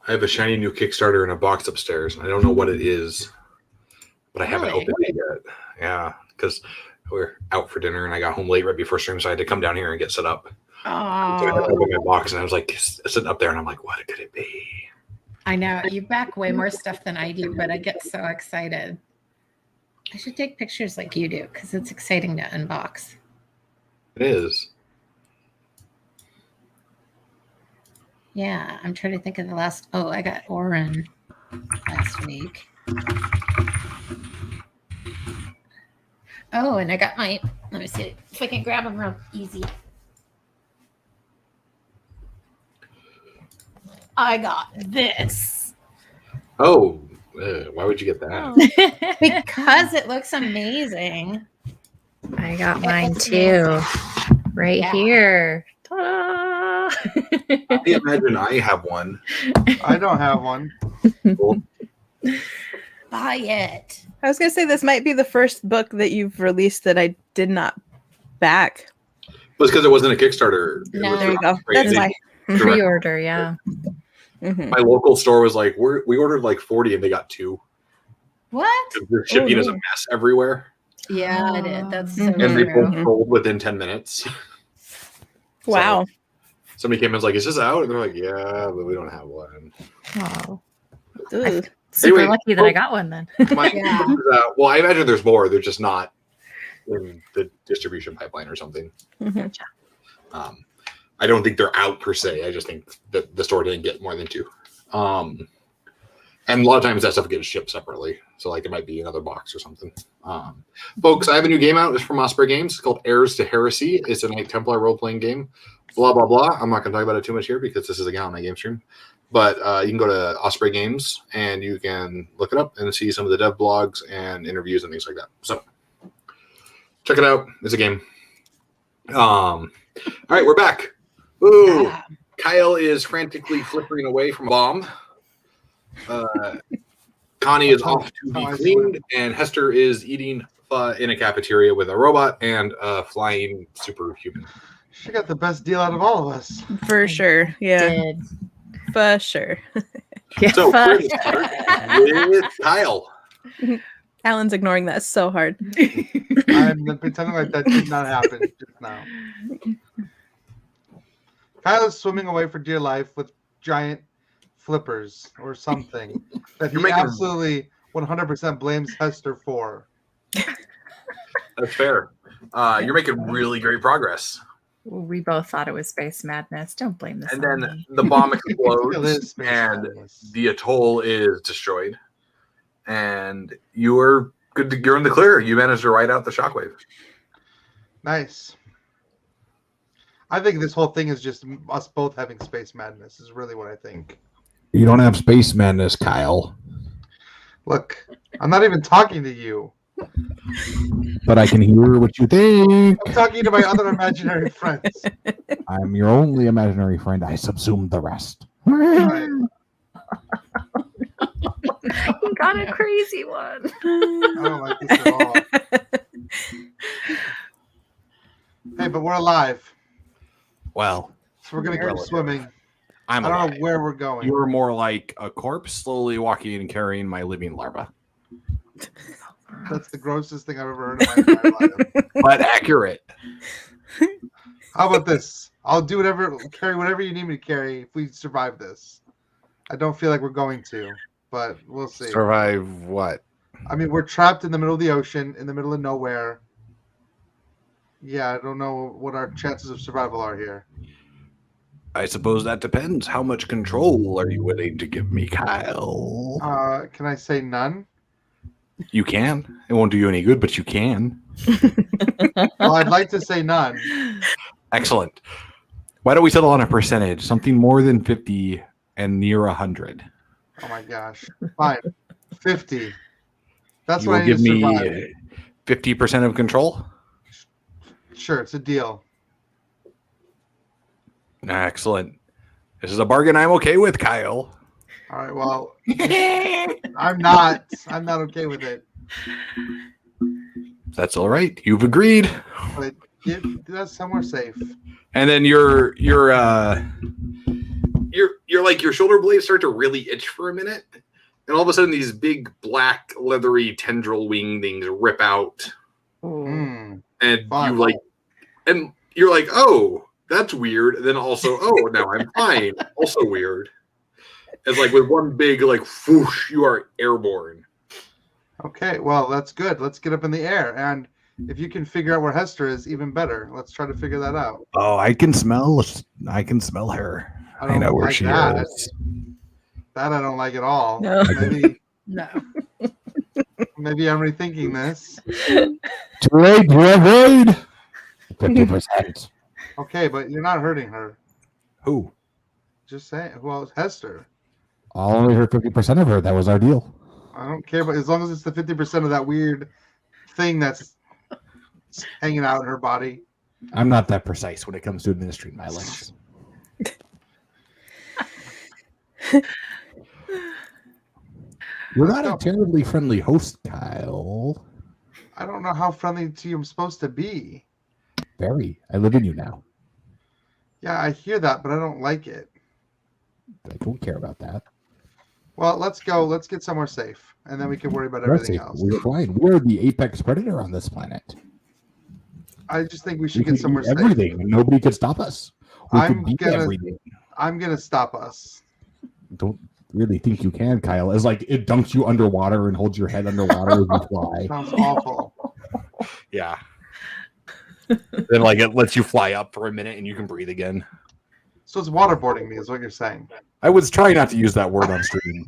I have a shiny new Kickstarter in a box upstairs, and I don't know what it is, but I haven't opened it yet. Yeah, because we're out for dinner, and I got home late right before stream, so I had to come down here and get set up. So I had to open my box, and I was like sitting up there, and I'm like, what could it be? I know you back way more stuff than I do, but I get so excited. I should take pictures like you do because it's exciting to unbox. It is. Yeah, I'm trying to think of the last. Oh, I got Oren last week. Oh, and I got my. Let me see if I can grab them real easy. I got this. Oh, why would you get that? Because it looks amazing. I got mine too. Right here. Ta-da! I imagine I have one. I don't have one. Cool. Buy it. I was gonna say this might be the first book that you've released that I did not back. Well, it's because it wasn't a Kickstarter. No. There you go. That's why. Pre-order, yeah. Mm-hmm. My local store was like, we ordered like 40 and they got 2. What? Their shipping is a mess everywhere. Yeah, it is. That's so And they true. both sold within 10 minutes. Wow. So somebody came in and was like, is this out? And they're like, yeah, but we don't have one. Oh. Ooh. Super Anyway, lucky that I got one then. Yeah. Well, I imagine there's more. They're just not in the distribution pipeline or something. Mm-hmm. I don't think they're out per se. I just think that the store didn't get more than 2. And a lot of times that stuff gets shipped separately. So like it might be another box or something. Folks, I have a new game out. It's from Osprey Games. It's called Heirs to Heresy. It's a Knight Templar role-playing game. Blah, blah, blah. I'm not going to talk about it too much here because this is a Gallant Knight Game stream. But you can go to Osprey Games and you can look it up and see some of the dev blogs and interviews and things like that. So check it out. It's a game. All right, we're back. Ooh, Yeah. Kyle is frantically flippering away from a bomb. Connie is off to be cleaned, and Hester is eating in a cafeteria with a robot and a flying superhuman. She got the best deal out of all of us. For sure. Yeah. Did. For sure. Yeah. So we're gonna start with Kyle. Alan's ignoring that so hard. I'm pretending like that did not happen just now. Kyle is swimming away for dear life with giant flippers or something that he absolutely 100% blames Hester for. That's fair. You're making really great progress. We both thought it was space madness. Don't blame this And on then me. the bomb It explodes is space and madness. the atoll is destroyed. And you're good to, you're in the clear. You managed to ride out the shockwave. Nice. I think this whole thing is just us both having space madness is really what I think. You don't have space madness, Kyle. Look, I'm not even talking to you. But I can hear what you think. I'm talking to my other imaginary friends. I'm your only imaginary friend. I subsumed the rest. Right. You got a crazy one. I don't like this at all. Hey, but we're alive. Well, So we're going to keep swimming. I'm I don't alive. know where we're going. You're more like a corpse slowly walking and carrying my living larva. That's the grossest thing I've ever heard in my entire life. But accurate. How about this? I'll do carry whatever you need me to carry if we survive this. I don't feel like we're going to, but we'll see. Survive what? I mean, we're trapped in the middle of the ocean, in the middle of nowhere. Yeah, I don't know what our chances of survival are here. I suppose that depends. How much control are you willing to give me, Kyle? Can I say none? You can. It won't do you any good, but you can. Well, I'd like to say none. Excellent. Why don't we settle on a percentage? Something more than 50 and near 100. Oh my gosh. Fine. 50. That's You what will I need give to me survive. 50% of control? Sure, it's a deal. Excellent. This is a bargain I'm okay with, Kyle. All right, well, I'm not okay with it. That's all right. You've agreed. But do that somewhere safe. And then your like your shoulder blades start to really itch for a minute, and all of a sudden these big black leathery tendril wing things rip out, and Fun. you're like, oh, that's weird. And then also, oh, now I'm fine. Also weird. It's like with one big like whoosh, you are airborne. Okay, well, that's good. Let's get up in the air. And if you can figure out where Hester is, even better. Let's try to figure that out. Oh, I can smell her. I know where like she that. is. That I don't like at all. No. No. Maybe I'm rethinking this. Too late to avoid 50%. Okay, but you're not hurting her. Who? Just saying. Well, Hester. I'll only hurt 50% of her. That was our deal. I don't care, but as long as it's the 50% of that weird thing that's hanging out in her body. I'm not that precise when it comes to administering my life. You're not a terribly friendly host, Kyle. I don't know how friendly to you I'm supposed to be. Very. I live in you now. Yeah, I hear that, but I don't like it. I don't care about that. Well, let's go. Let's get somewhere safe, and then we can worry about We're everything safe. else. We're fine. We're the apex predator on this planet. I just think we should We get can somewhere eat safe. everything, and nobody could stop us. We could beat everything. I'm gonna stop us. Don't really think you can, Kyle. It's like it dunks you underwater and holds your head underwater as you fly. Sounds awful. Yeah. Then like it lets you fly up for a minute and you can breathe again. So it's waterboarding me, is what you're saying. I was trying not to use that word on stream.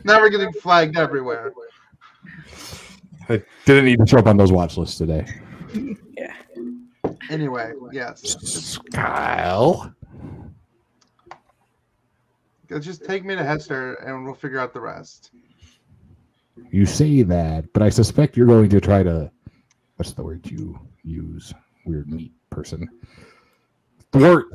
Now we're getting flagged everywhere. I didn't need to show up on those watch lists today. Yeah. Anyway, yes. Kyle. Just take me to Hester, and we'll figure out the rest. You say that, but I suspect you're going to try to. What's the word you use? Weird meat person. Thwart.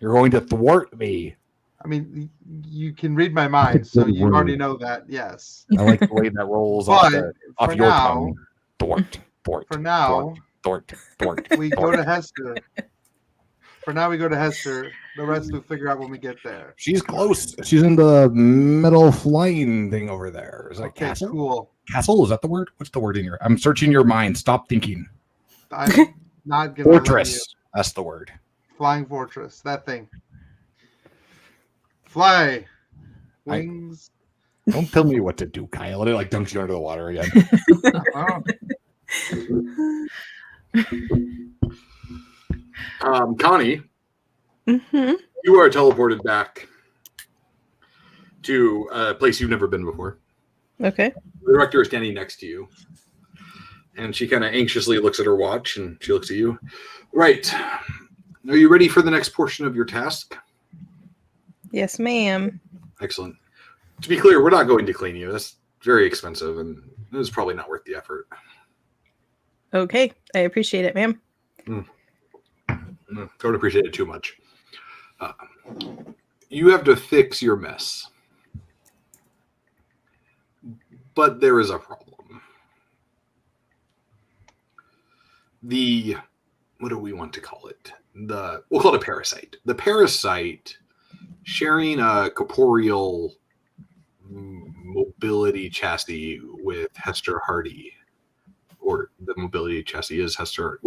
You're going to thwart me. I mean, you can read my mind, so you already know that. Yes. I like the way that rolls But off for your now, tongue. Thwart. For now, Thwart. we go to Hester. For now, we go to Hester. The rest we'll figure out when we get there. She's close. She's in the metal flying thing over there. Is that Okay, castle? cool. Castle? Is that the word? What's the word in your? I'm searching your mind. Stop thinking. I'm not gonna Fortress. That's the word. Flying fortress. That thing. Fly. Wings. Don't tell me what to do, Kyle. It like dunks you under the water again. Connie, Mm-hmm. you are teleported back to a place you've never been before. Okay. The director is standing next to you, and she kind of anxiously looks at her watch, and she looks at you. Right. Are you ready for the next portion of your task? Yes, ma'am. Excellent. To be clear, we're not going to clean you. That's very expensive, and it's probably not worth the effort. Okay. I appreciate it, ma'am. Don't appreciate it too much. You have to fix your mess. But there is a problem. What do we want to call it? We'll call it a parasite. The parasite, sharing a corporeal mobility chassis with Hester Hardy, or the mobility chassis is Hester.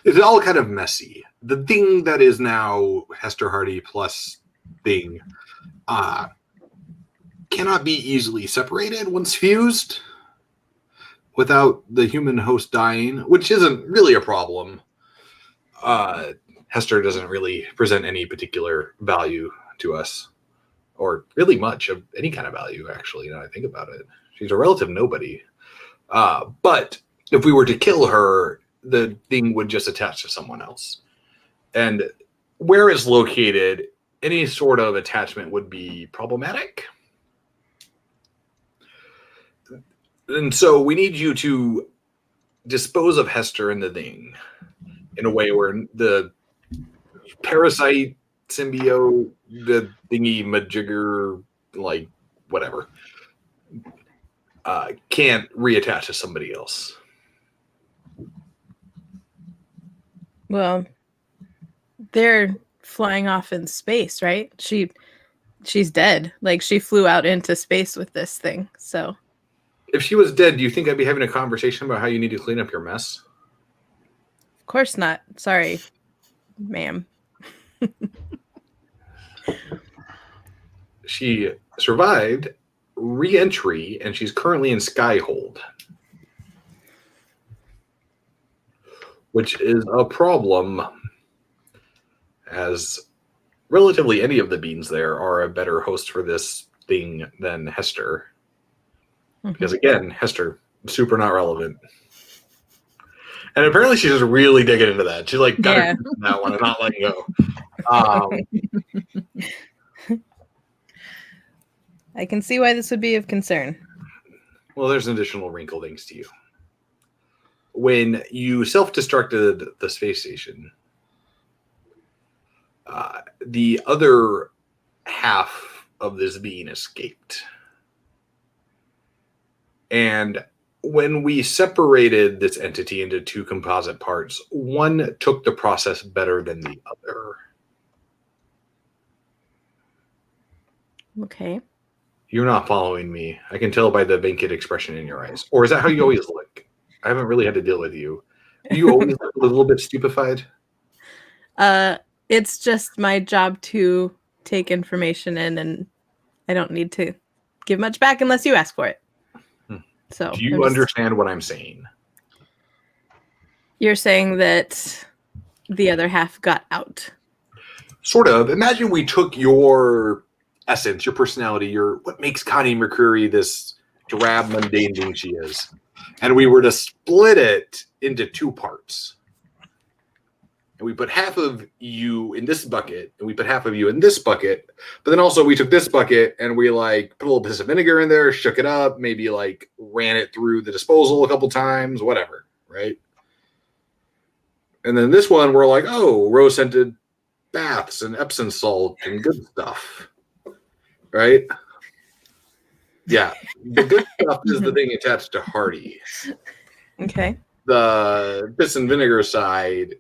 It's all kind of messy. The thing that is now Hester Hardy plus thing cannot be easily separated once fused. without the human host dying, which isn't really a problem. Hester doesn't really present any particular value to us, or really much of any kind of value, actually, now I think about it. She's a relative nobody. But if we were to kill her, the thing would just attach to someone else. And where it's located, any sort of attachment would be problematic. And so we need you to dispose of Hester and the thing in a way where the parasite, symbiote, the thingy majigger, like whatever, can't reattach to somebody else. Well, they're flying off in space, right? She's dead. Like, she flew out into space with this thing. So if she was dead, do you think I'd be having a conversation about how you need to clean up your mess? Of course not. Sorry, ma'am. She survived re-entry, and she's currently in Skyhold, which is a problem, as relatively any of the beings there are a better host for this thing than Hester. Mm-hmm. Because again, Hester, super not relevant. And apparently she's just really digging into that. She's like, got that one and not letting go. I can see why this would be of concern. Well, there's an additional wrinkle thanks to you. When you self-destructed the space station, the other half of this being escaped. And when we separated this entity into two composite parts, one took the process better than the other. Okay. You're not following me. I can tell by the vacant expression in your eyes. Or is that how you always look? I haven't really had to deal with you. Do you always look a little bit stupefied? It's just my job to take information in, and I don't need to give much back unless you ask for it. So, do you understand what I'm saying? You're saying that the other half got out. Sort of. Imagine we took your essence, your personality, what makes Connie Mercury this drab, mundane thing she is, and we were to split it into two parts. And we put half of you in this bucket, and we put half of you in this bucket. But then also we took this bucket and we like put a little bit of vinegar in there, shook it up, maybe like ran it through the disposal a couple times, whatever, right? And then this one, we're like, oh, rose-scented baths and Epsom salt and good stuff, right? Yeah, the good stuff is the thing attached to Hardy. Okay. The piss and vinegar side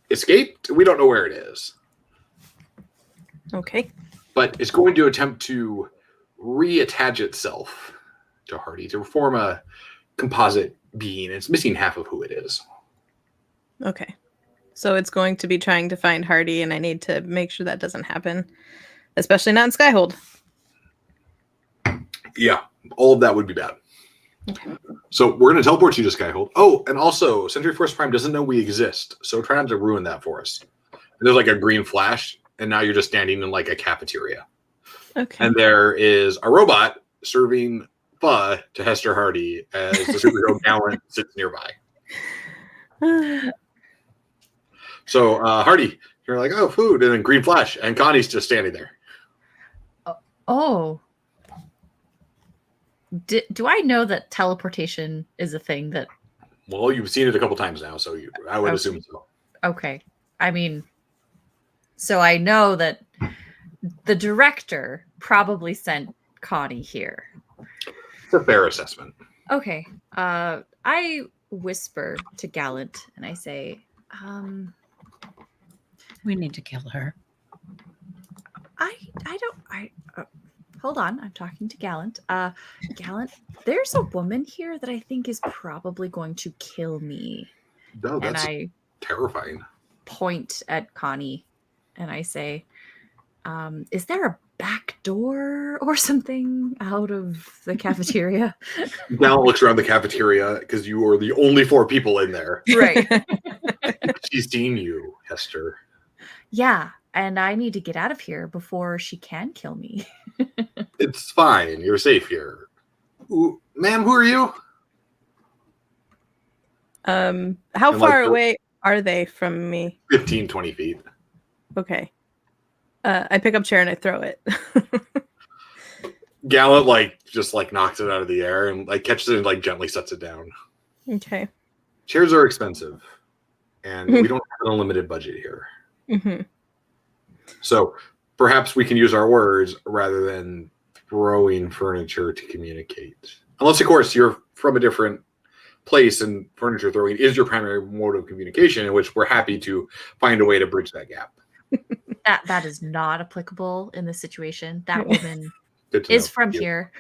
escaped. We don't know where it is. Okay. But it's going to attempt to reattach itself to Hardy to form a composite being. It's missing half of who it is. Okay. So it's going to be trying to find Hardy, and I need to make sure that doesn't happen, especially not in Skyhold. Yeah, all of that would be bad. Okay. So we're going to teleport you to Skyhold. Oh, and also, Century Force Prime doesn't know we exist, so try not to ruin that for us. And there's like a green flash, and now you're just standing in like a cafeteria. Okay. And there is a robot serving pho to Hester Hardy as the superhero Gallant sits nearby. So Hardy, you're like, oh, food, and then green flash, and Connie's just standing there. Oh. Do I know that teleportation is a thing that... Well, you've seen it a couple times now, so I would assume so. Okay. I mean, so I know that the director probably sent Connie here. It's a fair assessment. Okay. I whisper to Gallant and I say, we need to kill her. Hold on, I'm talking to Gallant. Gallant, there's a woman here that I think is probably going to kill me. No, that's and I terrifying. Point at Connie and I say, is there a back door or something out of the cafeteria? Gallant looks around the cafeteria because you are the only 4 people in there. Right. She's seen you, Hester. Yeah, and I need to get out of here before she can kill me. It's fine. You're safe here. Ooh, ma'am, who are you? How far away are they from me? 15, 20 feet. Okay. I pick up chair and I throw it. Gallant just knocks it out of the air and catches it and gently sets it down. Okay. Chairs are expensive, and we don't have an unlimited budget here. Mm-hmm. So perhaps we can use our words rather than throwing furniture to communicate. Unless, of course, you're from a different place and furniture throwing is your primary mode of communication, in which we're happy to find a way to bridge that gap. That is not applicable in this situation. That woman is from here.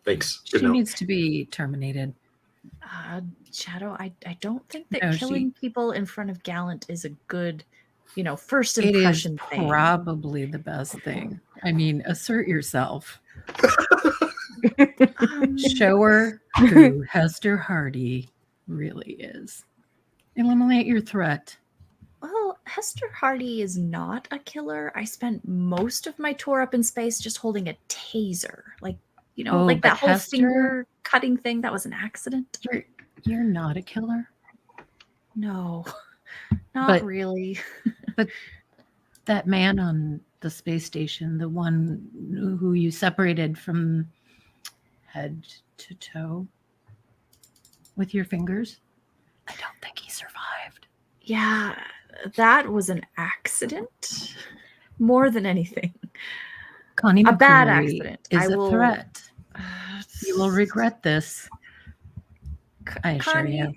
Thanks. She needs to be terminated. Shadow, I don't think that killing people in front of Gallant is a good, first impression thing. It is probably the best thing. I mean, assert yourself. Show her who Hester Hardy really is. Eliminate your threat. Well, Hester Hardy is not a killer. I spent most of my tour up in space just holding a taser. Like that whole finger cutting thing, that was an accident. You're not a killer? No, not really. But that man on the space station, the one who you separated from head to toe with your fingers, I don't think he survived. Yeah, that was an accident more than anything. Connie, a bad accident is a threat. You will regret this. I assure you.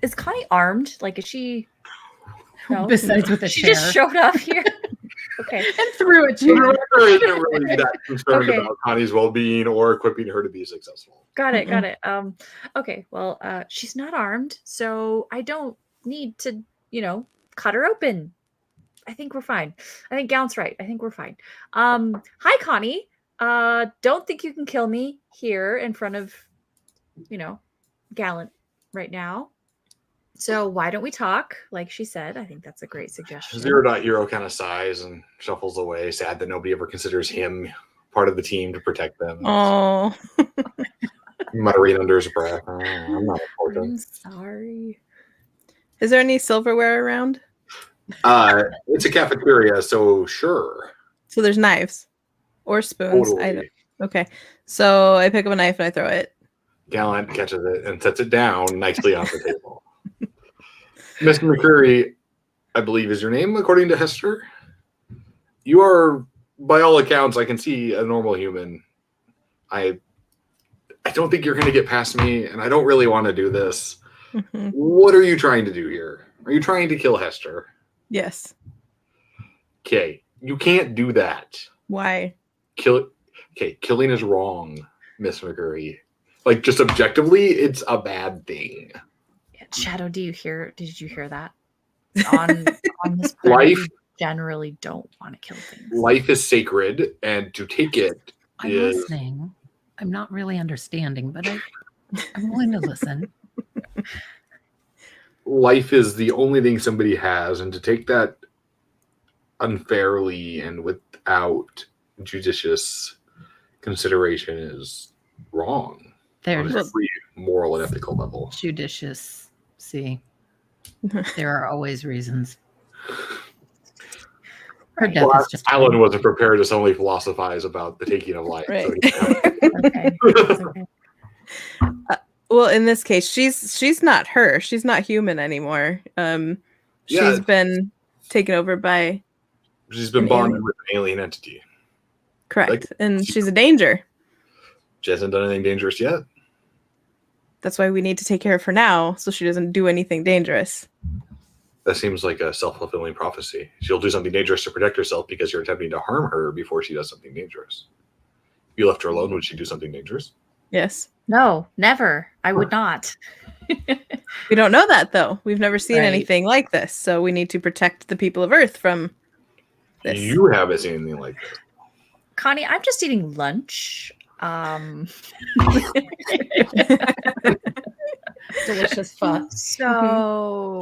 Is Connie armed? Is she? No? Besides with a she chair. Just showed up here. Okay. And threw a chair. Ricker isn't really that concerned about Connie's well-being or equipping her to be successful. Got it. Okay. Well, she's not armed, so I don't need to, cut her open. I think we're fine. I think Gallant's right. I think we're fine. Hi, Connie. Don't think you can kill me here in front of, Gallant right now. So why don't we talk? Like she said, I think that's a great suggestion. Zero.Hero kind of sighs and shuffles away, sad that nobody ever considers him part of the team to protect them. Oh. Muttering under his breath. Oh, I'm not important. I'm sorry. Is there any silverware around? It's a cafeteria, so sure. So there's knives or spoons. Totally. Okay. So I pick up a knife and I throw it. Gallant catches it and sets it down nicely off the table. Mr. McCreary, I believe is your name, according to Hester. You are, by all accounts, I can see a normal human. I don't think you're going to get past me, and I don't really want to do this. Mm-hmm. What are you trying to do here? Are you trying to kill Hester? Yes. Okay, you can't do that. Why? Killing is wrong, Miss McCreary. Just objectively, it's a bad thing. Shadow, did you hear that? On this planet, Life we generally don't want to kill things. Life is sacred, and to take it I'm listening. I'm not really understanding, but I'm willing to listen. Life is the only thing somebody has, and to take that unfairly and without judicious consideration is wrong. There's on every moral and ethical level. Judicious. See, there are always reasons. Her death is just Alan wasn't prepared to suddenly philosophize about the taking of life. Right. So Okay. Well, in this case, she's not her. She's not human anymore. She's been taken over by. She's been bonded with an alien entity. Correct, and she's a danger. She hasn't done anything dangerous yet. That's why we need to take care of her now, so she doesn't do anything dangerous. That seems like a self-fulfilling prophecy. She'll do something dangerous to protect herself because you're attempting to harm her before she does something dangerous. If you left her alone, would she do something dangerous? Yes. No, never. I would not. We don't know that, though. We've never seen anything like this, so we need to protect the people of Earth from this. You haven't seen anything like this. Connie, I'm just eating lunch. Delicious fun. So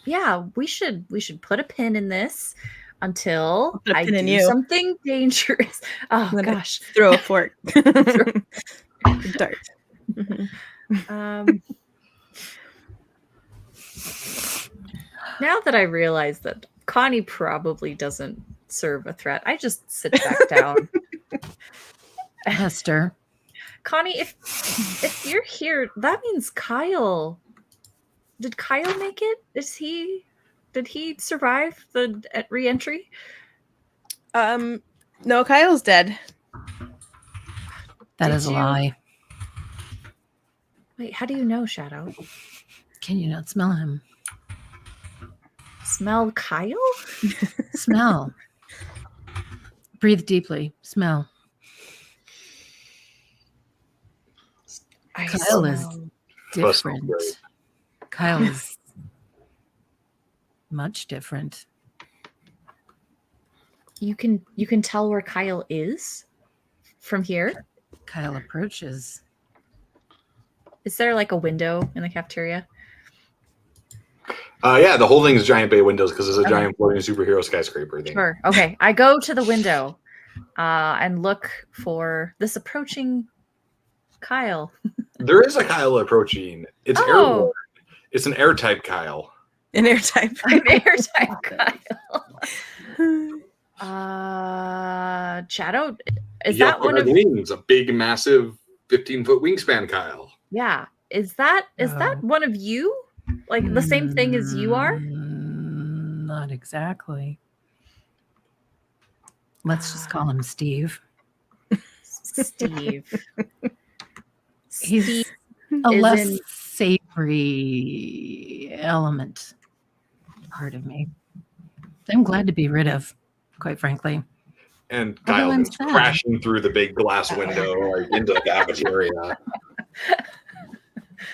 yeah, we should put a pin in this until Put a I pin in do you. something dangerous. Oh I'm gonna gosh. throw a fork. Dart. Now that I realize that Connie probably doesn't serve a threat, I just sit back down. Hester. Connie, if you're here, that means Kyle. Did Kyle make it? Did he survive the re-entry? No, Kyle's dead. That Did is a you- lie. Wait, how do you know, Shadow? Can you not smell him? Smell Kyle? Smell. Breathe deeply. Smell. Kyle is different. great. Kyle is much different. You can tell where Kyle is from here? Kyle approaches. Is there like a window in the cafeteria? Yeah, the whole thing is giant bay windows because it's a giant floating superhero skyscraper thing. Sure. Okay. I go to the window and look for this approaching Kyle. There is a Kyle approaching. It's airborne. It's an air type Kyle. An air type. I'm airtight Kyle. Shadow, is that one of wings? A big, massive 15-foot wingspan Kyle. Yeah. Is that one of you? Like the same thing as you are? Not exactly. Let's just call him Steve. Steve. He's Steve a is less in- savory element part of me. I'm glad to be rid of, quite frankly. And Although Kyle I'm is sad. crashing through the big glass window like into the cafeteria.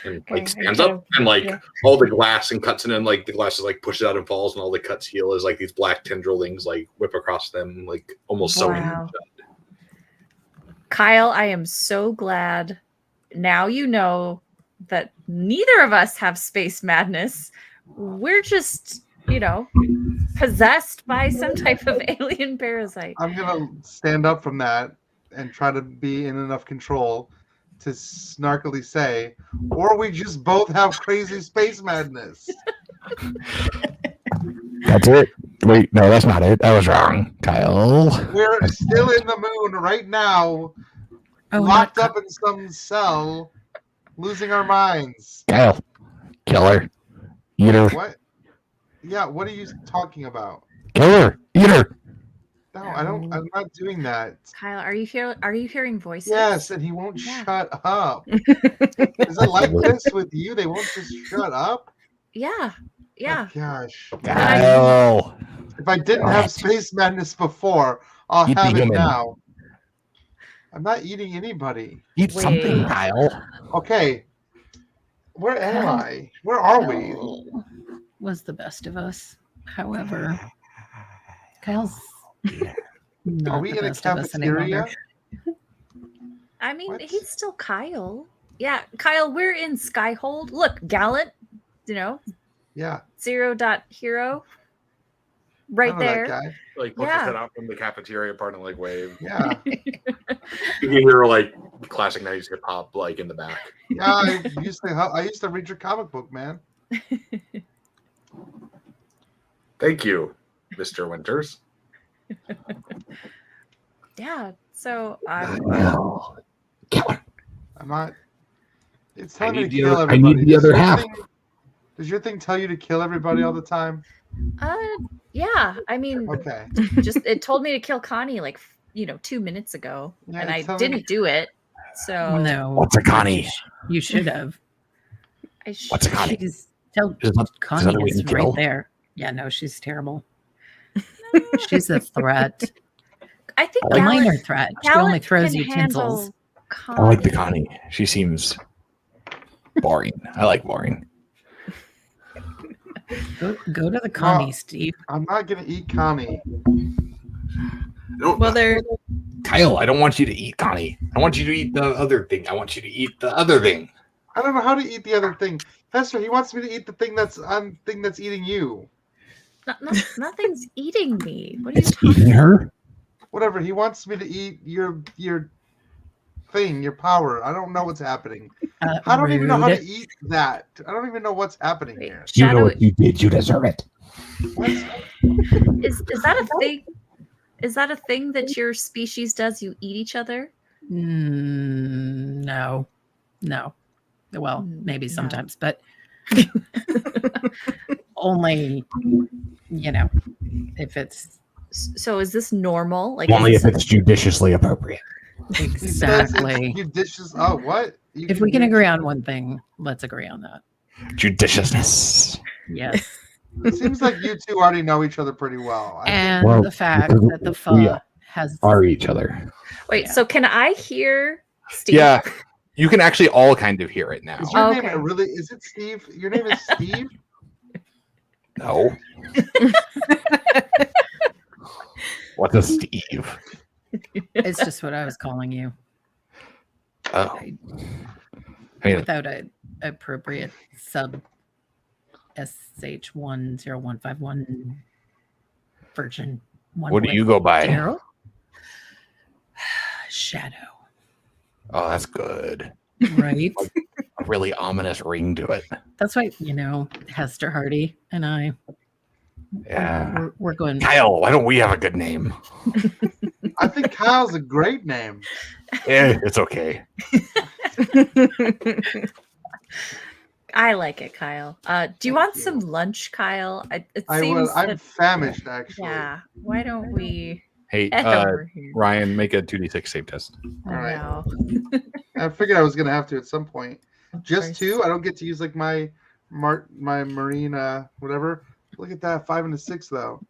And like stands up and like all the glass and cuts, and then like the glass is like pushes out and falls, and all the cuts heal as like these black tendrils like whip across them, like almost sewing. Wow. Kyle, I am so glad now you know that neither of us have space madness. We're just, possessed by some type of alien parasite. I'm gonna stand up from that and try to be in enough control to snarkily say, or we just both have crazy space madness. That's it. Wait, no, that's not it. That was wrong, Kyle. We're still in the moon right now, locked up in some cell, losing our minds. Kyle, killer, eater, What? Yeah, what are you talking about? killer, eater. No, I don't. I'm not doing that. Kyle, are you hearing voices? Yes, and he won't Yeah. shut up. Is it like this with you? They won't just shut up? Yeah. Yeah. Oh, gosh. Kyle. If I didn't have space madness before, I'll You'd have be it human. now. I'm not eating anybody. Eat something, Wait. Kyle. Okay. Where am I? Where are we? Kyle was the best of us. However, Kyle's not Are we the in a best of us any cafeteria? longer. I mean, What? he's still Kyle. Yeah, Kyle, we're in Skyhold. Look, Gallant, Yeah. 0.hero. I Right know that there. guy. Like pushes Yeah. it out from the cafeteria part and like wave. Yeah. You can hear like classic 90s hip hop like in the back. Yeah. I used to read your comic book, man. Thank you, Mr. Winters. Yeah. So Kyle. Killer. I'm not. It's I telling me to need the kill other- I everybody. need the other half. Does your thing tell you to kill everybody all the time? yeah. I mean, Okay. just it told me to kill Connie like 2 minutes ago, Yeah, and I it's telling me- didn't do it. So No. What's a Connie? You should have. What's a Connie? She's Is that Connie a way is to right kill? there. Yeah, no, she's terrible. She's a threat. I think A minor Gallant, threat. She only Gallant throws can utensils. handle I like the Connie. Connie. She seems boring. I like boring. Go to the Connie, Steve. I'm not gonna eat Connie. Well, they're Kyle, I don't want you to eat Connie. I want you to eat the other thing. I want you to eat the other thing. I don't know how to eat the other thing. Hester, he wants me to eat the thing that's eating you. Nothing's eating me. What are you It's talking eating her. Whatever. He wants me to eat your thing, your power. I don't know what's happening. I don't even know how to eat that. I don't even know what's happening here. You know what you did. You deserve it. Is that a thing? Is that a thing that your species does? You eat each other? No. Well, maybe sometimes, but only, if it's So is this normal? Like Only if it's judiciously appropriate. exactly. Judicious. Oh, what? If we can agree on one thing, let's agree on that. Judiciousness. Yes. It seems like you two already know each other pretty well. And Well, the fact because that the we pho has Are each other. Wait, Yeah. so can I hear Steve? Yeah, you can actually all kind of hear it now. Is your Okay. name really? Is it Steve? Your name is Steve? No. What's a Steve? it's just what I was calling you Oh. I mean, without a appropriate sub SH10151 version. what do you go by? 1.0? Shadow. Oh, that's good. Right. A really ominous ring to it. That's why, Hester Hardy and I, Yeah. we're going. Kyle, why don't we have a good name? I think Kyle's a great name. It's okay. I like it, Kyle. Do you want some lunch, Kyle? It I seems will. I'm that- famished, actually. yeah. Why don't we Hey, head over here? Ryan, make a 2d6 save test. All right. Wow. I figured I was gonna have to at some point. Just course. 2. I don't get to use like my marine whatever. Look at that, 5 and a 6 though.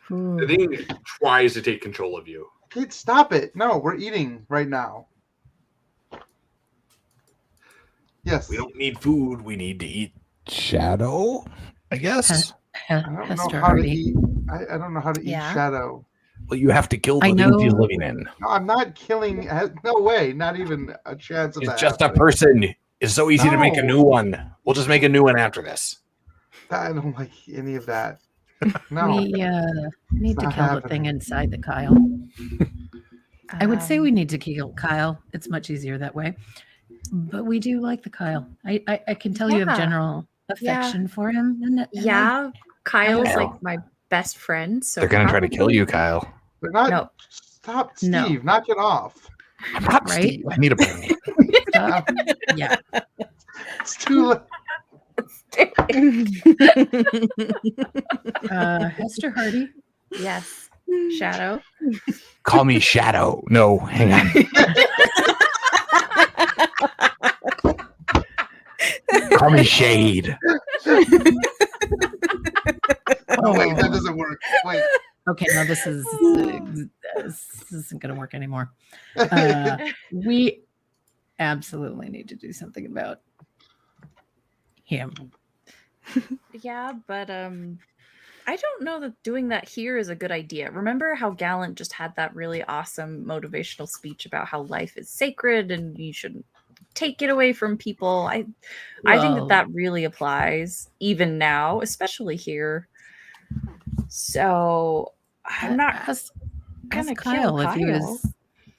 The thing tries to take control of you. Kate, stop it! No, we're eating right now. Yes. We don't need food. We need to eat Shadow, I guess. I don't know Hester how to Hardy. eat. I don't know how to eat Yeah. Shadow. Well, you have to kill the I thing she's know. living in. No, I'm not killing. No way. Not even a chance of It's that. just a happening. person. It's so easy to make a No. new one. We'll just make a new one after this. I don't like any of that. No. We need to not kill the happening. thing inside the Kyle. I would say we need to kill Kyle. It's much easier that way. But we do like the Kyle. I can tell you Yeah. have general affection for him. And Yeah, Kyle's Yeah. like my best friend. So They're gonna try to probably- kill you, Kyle. But not. No. Stop, Steve. No. Knock it off. I'm not Right? Steve. I need a brain. Stop. Yeah. It's too late. Hester Hardy. Yes, Shadow. Call me Shadow. No, hang on. Call me Shade. Oh wait, that doesn't work. Wait. Okay, now this isn't going to work anymore. We absolutely need to do something about him. Yeah, but I don't know that doing that here is a good idea. Remember how Gallant just had that really awesome motivational speech about how life is sacred and you shouldn't take it away from people. I think Well- that really applies even now, especially here. So I'm not Ask gonna Kyle kill if he Kyle. was.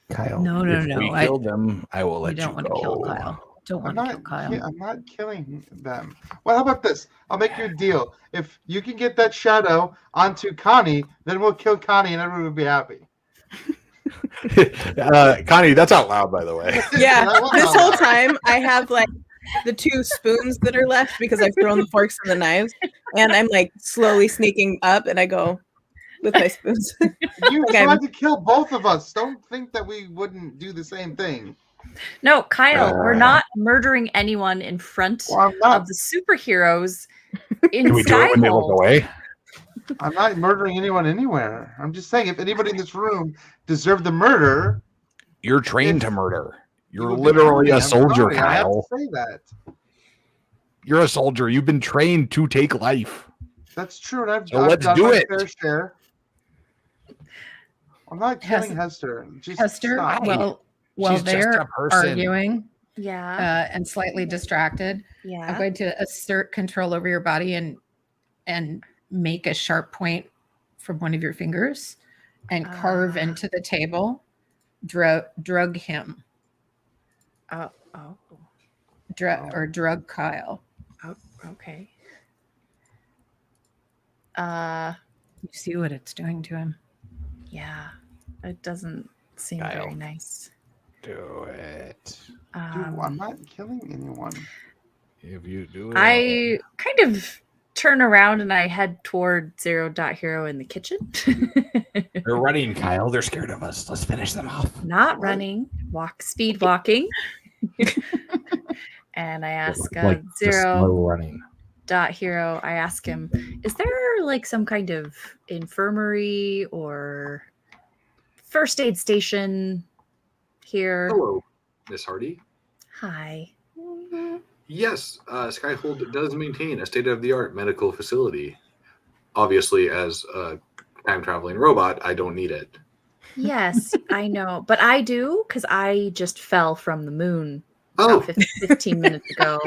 Kyle. No, if no. we kill them, I will We let you don't want to go. kill Kyle. Don't I'm want to kill not. Kyle. I'm not killing them. Well, how about this? I'll make you a deal. If you can get that shadow onto Connie, then we'll kill Connie, and everyone will be happy. Connie, that's out loud, by the way. Yeah, That was this out whole loud. time I have like the 2 spoons that are left because I've thrown the forks and the knives, and I'm like slowly sneaking up, and I go with my spoons. You Okay. tried to kill both of us. Don't think that we wouldn't do the same thing. No, Kyle, we're not murdering anyone in front Well, I'm not. of the superheroes in Can we do it when they look Skyhold. away? I'm not murdering anyone anywhere. I'm just saying, if anybody in this room deserved the murder, You're trained If- to murder. it You're would be literally Connie. a I'm soldier, sorry, I have to Kyle. say that. You're a soldier. You've been trained to take life. That's true, and I've So let's done do my it. fair share. I'm not killing Hester. Just Hester, stop. while She's just they're a person. arguing Yeah. and slightly distracted, Yeah. I'm going to assert control over your body and make a sharp point from one of your fingers and carve into the table. Drug him. Drug Kyle. Oh, okay. You see what it's doing to him. Yeah. It doesn't seem Kyle. very nice. Do it. Dude, I'm not killing anyone. If you do it. I kind of turn around and I head toward 0.Hero in the kitchen. They're running, Kyle. They're scared of us. Let's finish them off. Not running, speed walking. And I ask Like just slow running. 0.Hero, I ask him, is there like some kind of infirmary or first aid station here? Hello, Miss Hardy. Hi. Yes, Skyhold does maintain a state-of-the-art medical facility. Obviously, as a time-traveling robot, I don't need it. Yes, I know, but I do because I just fell from the moon Oh, about 15 minutes ago.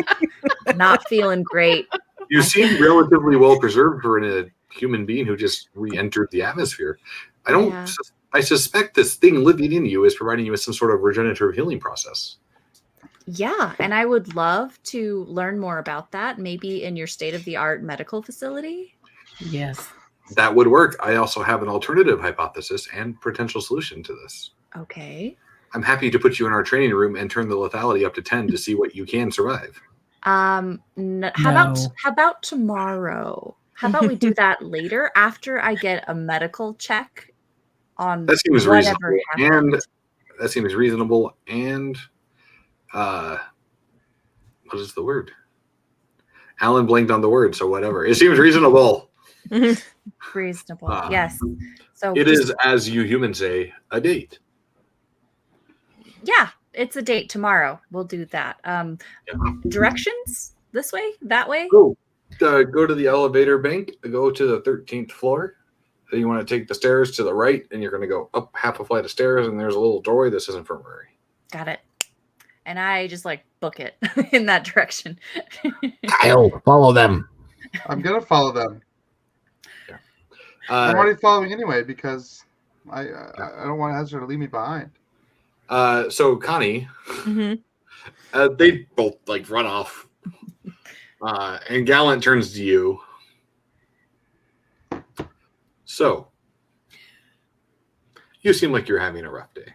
Not feeling great. you seem relatively well preserved for a human being who just re-entered the atmosphere. Yeah. I suspect this thing living in you is providing you with some sort of regenerative healing process. Yeah, and I would love to learn more about that, maybe in your state-of-the-art medical facility. Yes. That would work. I also have an alternative hypothesis and potential solution to this. Okay. I'm happy to put you in our training room and turn the lethality up to 10 to see what you can survive. How about tomorrow? How about we do that later after I get a medical check on That seems whatever reasonable. happened? And that seems reasonable. And what is the word? Alan blanked on the word, so whatever. It seems reasonable. Reasonable. Yes. So It is, as you humans say, a date. Yeah, it's a date tomorrow. We'll do that. Directions? This way? That way? Go to the elevator bank. Go to the 13th floor. Then you want to take the stairs to the right, and you're going to go up half a flight of stairs, and there's a little doorway that says infirmary. Got it. And I just like book it in that direction. Kyle, follow them. I'm gonna follow them. I'm already following anyway because I don't want Hester to leave me behind. So Connie, they both like run off, and Gallant turns to you. So, you seem like you're having a rough day.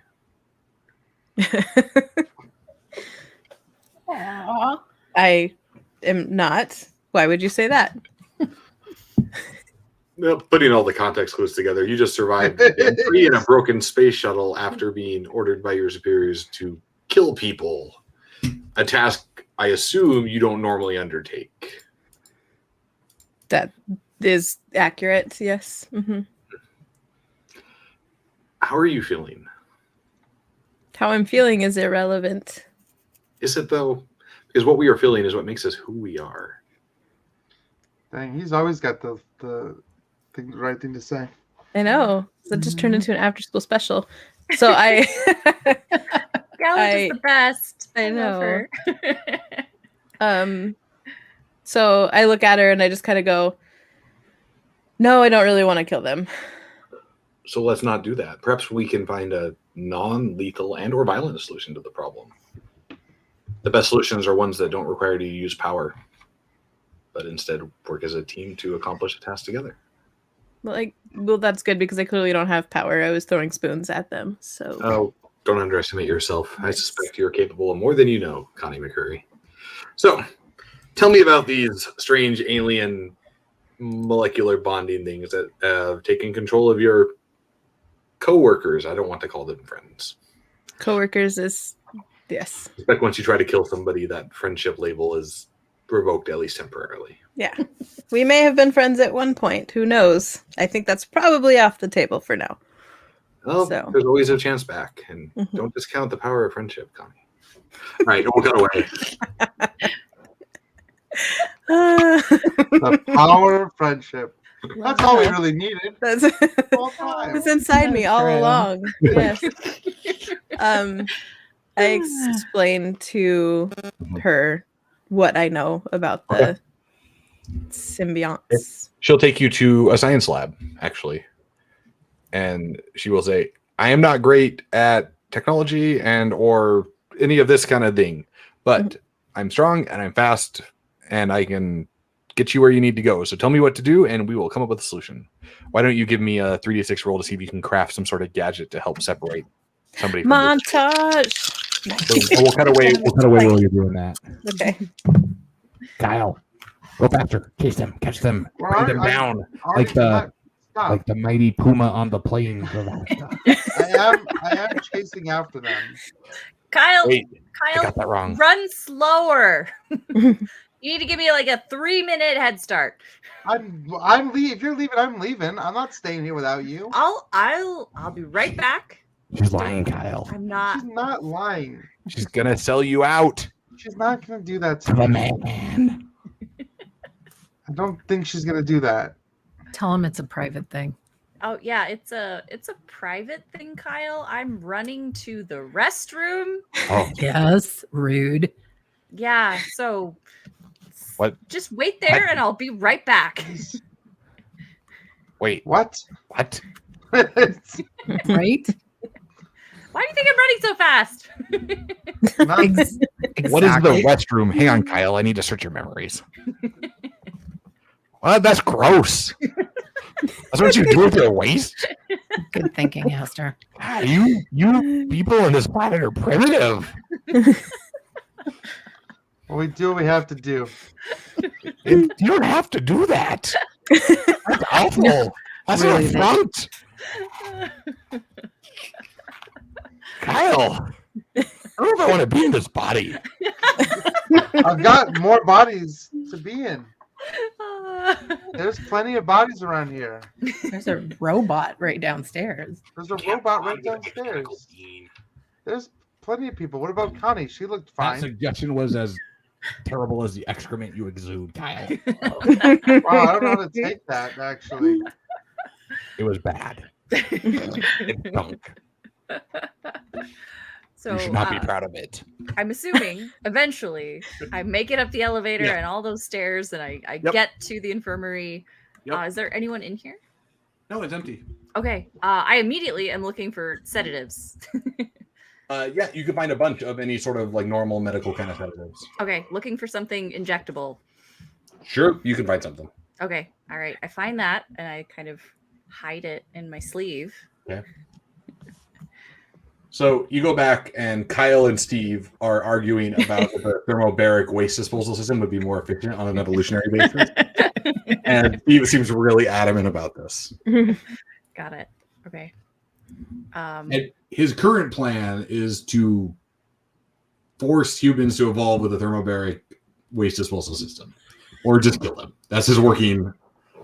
I am not. Why would you say that? Well, putting all the context clues together, you just survived entry in a broken space shuttle after being ordered by your superiors to kill people. A task I assume you don't normally undertake. That is accurate, yes. How are you feeling? How I'm feeling is irrelevant. Is it though? Because what we are feeling is what makes us who we are. Dang, he's always got the right thing to say. I know. So it just turned into an after-school special. So I... Gallant is the best. I know. Love her. So I look at her and I just kind of go, no, I don't really want to kill them. So let's not do that. Perhaps we can find a non-lethal and or violent solution to the problem. The best solutions are ones that don't require you to use power, but instead work as a team to accomplish a task together. Well, that's good because I clearly don't have power. I was throwing spoons at them. So Oh, don't underestimate yourself. I suspect you're capable of more than you know, Connie McCurry. So, tell me about these strange alien molecular bonding things that have taken control of your co-workers. I don't want to call them friends. coworkers is, yes. I suspect once you try to kill somebody, that friendship label is revoked, at least temporarily. Yeah. We may have been friends at one point. Who knows? I think that's probably off the table for now. Well, So. there's always a chance back, and don't discount the power of friendship, Connie. All right, we'll cut away. The power of friendship. That's all we really needed. That's All time. it's inside me all True. along. Yes. I explained to her what I know about the symbionts. She'll take you to a science lab, actually. And she will say, I am not great at technology and or any of this kind of thing, but I'm strong and I'm fast and I can get you where you need to go. So tell me what to do and we will come up with a solution. Why don't you give me a 3d6 roll to see if you can craft some sort of gadget to help separate somebody from Montage. So we'll cut away while you're doing that. Okay. Kyle, go faster. Chase them. Catch them. Where Bring are- them I- down Already Like stop. like the mighty puma on the plane. I am chasing after them. Kyle, Wait, I Kyle, got that wrong. run slower. You need to give me like a 3-minute head start. If you're leaving, I'm leaving. I'm not staying here without you. I'll be right back. She's lying, Kyle. I'm not. She's not lying. She's gonna sell you out. She's not gonna do that To to the me. man. I don't think she's gonna do that. Tell him it's a private thing. Oh yeah, it's a private thing, Kyle. I'm running to the restroom. Oh, Yes, rude. Yeah, so What? Just wait there and I'll be right back. wait, What? what? Right? Why do you think I'm running so fast? Not- Exactly. What is the restroom? Hang on, Kyle. I need to search your memories. Well, that's gross. That's what you do with your waste. Good thinking, Hester. God, you people on this planet are primitive. Well, we do what we have to do. You don't have to do that. That's awful. That's Really, an affront. Kyle, I don't know if I want to be in this body. I've got more bodies to be in. There's plenty of bodies around here. There's a robot right downstairs. There's a robot right downstairs. There's plenty of people. What about Connie? She looked That fine. suggestion was as terrible as the excrement you exude, Kyle. Wow, I don't know how to take that, actually. It was bad. It stunk. So You should not be proud of it. I'm assuming eventually I make it up the elevator Yeah. and all those stairs and I Yep. get to the infirmary. Yep. Is there anyone in here? No, it's empty. Okay. I immediately am looking for sedatives. Yeah, you can find a bunch of any sort of like normal medical kind of sedatives. Okay. Looking for something injectable. Sure, you can find something. Okay. All right. I find that and I kind of hide it in my sleeve. So you go back, and Kyle and Steve are arguing about if the thermobaric waste disposal system would be more efficient on an evolutionary basis. And Steve seems really adamant about this. Got it. Okay. And his current plan is to force humans to evolve with a thermobaric waste disposal system, or just kill them. That's his working.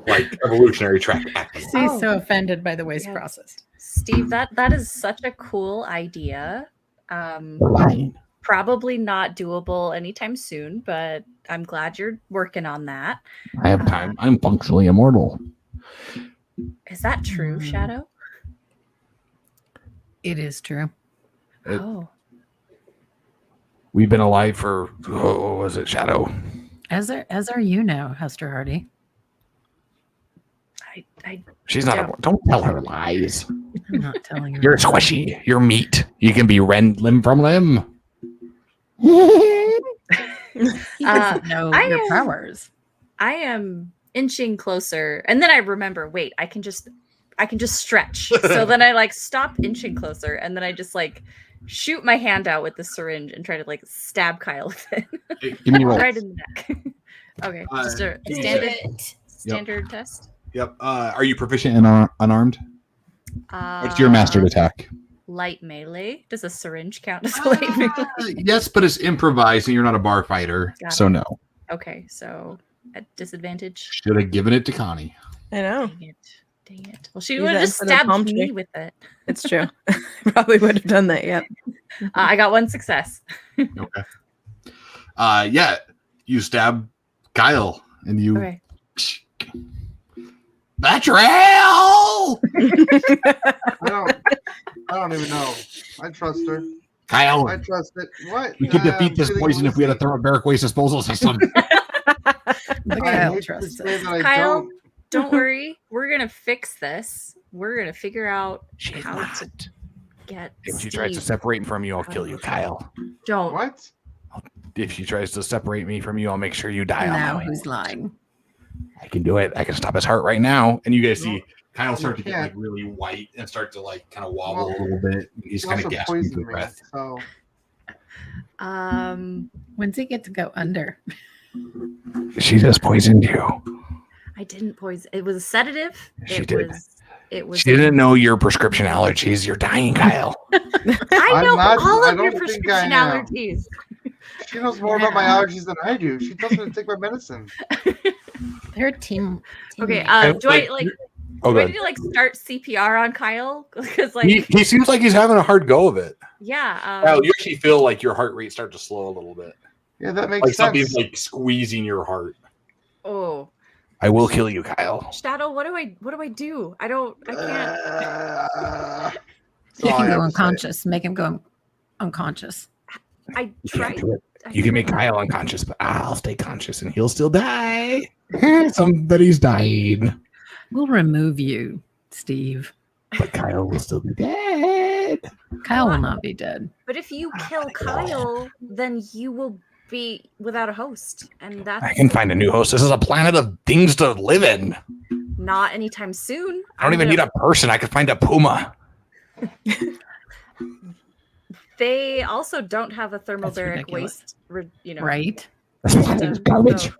Like evolutionary track. He's Oh. so offended by the waste Yeah. process. Steve, that is such a cool idea. Fine. Probably not doable anytime soon, but I'm glad you're working on that. I have time. I'm functionally immortal. Is that true, Mm. Shadow? It is true. It- Oh, We've been alive for what was it, Shadow? As are you now, Hester Hardy. I She's not. Yeah. Don't tell her lies. I'm not telling you. You're squishy. You're meat. You can be rend limb from limb. He doesn't know I your am- powers. I am inching closer, and then I remember. Wait, I can just stretch. So then I like stop inching closer, and then I just like shoot my hand out with the syringe and try to like stab Kyle with it. Give me a roll. Right in the neck. Okay, just a standard test. Yep. Are you proficient in unarmed? What's your mastered attack? Light melee. Does a syringe count as light melee? Yes, but it's improvised, and you're not a bar fighter, Got so it. no. Okay, so at disadvantage. Should have given it to Connie. I know. Dang it. Dang it. Well, she Use would have that just instead of stabbed palm me tree. with it. It's true. Probably would have done that. Yep. I got one success. Okay. Yeah, you stab Kyle, and you Okay. Betrayal! I don't even know. I trust her. Kyle, I trust it. What? we could defeat this poison if we had a thermobaric waste disposal system. Kyle trusts us. Kyle, don't worry. We're gonna fix this. We're gonna figure out She's how not. to get. If she tries to separate from you, I'll kill you, Kyle. Don't. What? If she tries to separate me from you, I'll make sure you die. Now on my who's way. lying? I can do it. I can stop his heart right now. And you guys see Kyle start to get Yeah. like really white and start to like kind of wobble a little bit. He's kind of gasping poisoned for me. breath. So When's he get to go under? She just poisoned you. I didn't poison. It was a sedative. She did. It was. She didn't know your prescription allergies. You're dying, Kyle. I know I'm not- all I of your don't think I prescription am. allergies. she knows more about my allergies than I do. She tells me to take my medicine. They're a team. Okay. teammate. Do I like? Oh, Do I good. need to like start CPR on Kyle? Because like, He seems like he's having a hard go of it. yeah. Kyle, you actually feel like your heart rate start to slow a little bit. Yeah, that makes Like sense. something's like squeezing your heart. Oh, I will kill you, Kyle. Shadow. What do I do? I can't. That's Make all I him have go to say. unconscious. Make him go unconscious. I You can't tried. do it. You can make Kyle unconscious, but I'll stay conscious and he'll still die. Somebody's dying. We'll remove you, Steve. But Kyle will still be dead. Kyle will not be dead. But if you kill Kyle, then you will be without a host, and that's I can find a new host. This is a planet of things to live in. not anytime soon. I don't even need a person. I could find a puma. They also don't have a thermobaric ridiculous. waste, Right? This planet is garbage.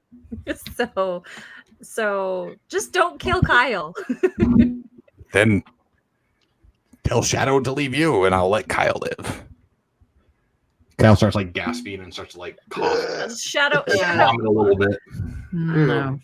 So just don't kill Kyle. Then tell Shadow to leave you, and I'll let Kyle live. Kyle starts like Gasping and starts to like cough. Shadow, Vomit a little bit. No.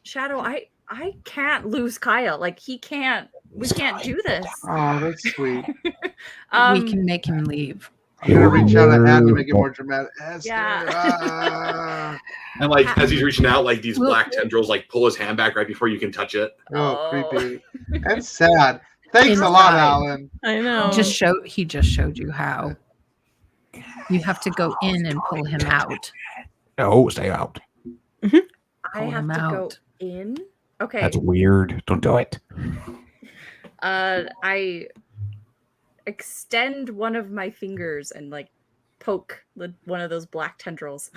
Shadow. I can't lose Kyle. Like he can't. We can't do this. Oh, that's sweet. We can make him leave. I'm gonna reach out a hand to make it more dramatic. Esther, Yeah. And like as he's reaching out, like these black tendrils like pull his hand back right before you can touch it. Oh, creepy. That's sad. Thanks a lot, Inside. Alan. I know. He just showed you how. You have to go in and pull him out. No, stay out. I Pull have him to go out. in. Okay. That's weird. Don't do it. I extend one of my fingers and like poke one of those black tendrils.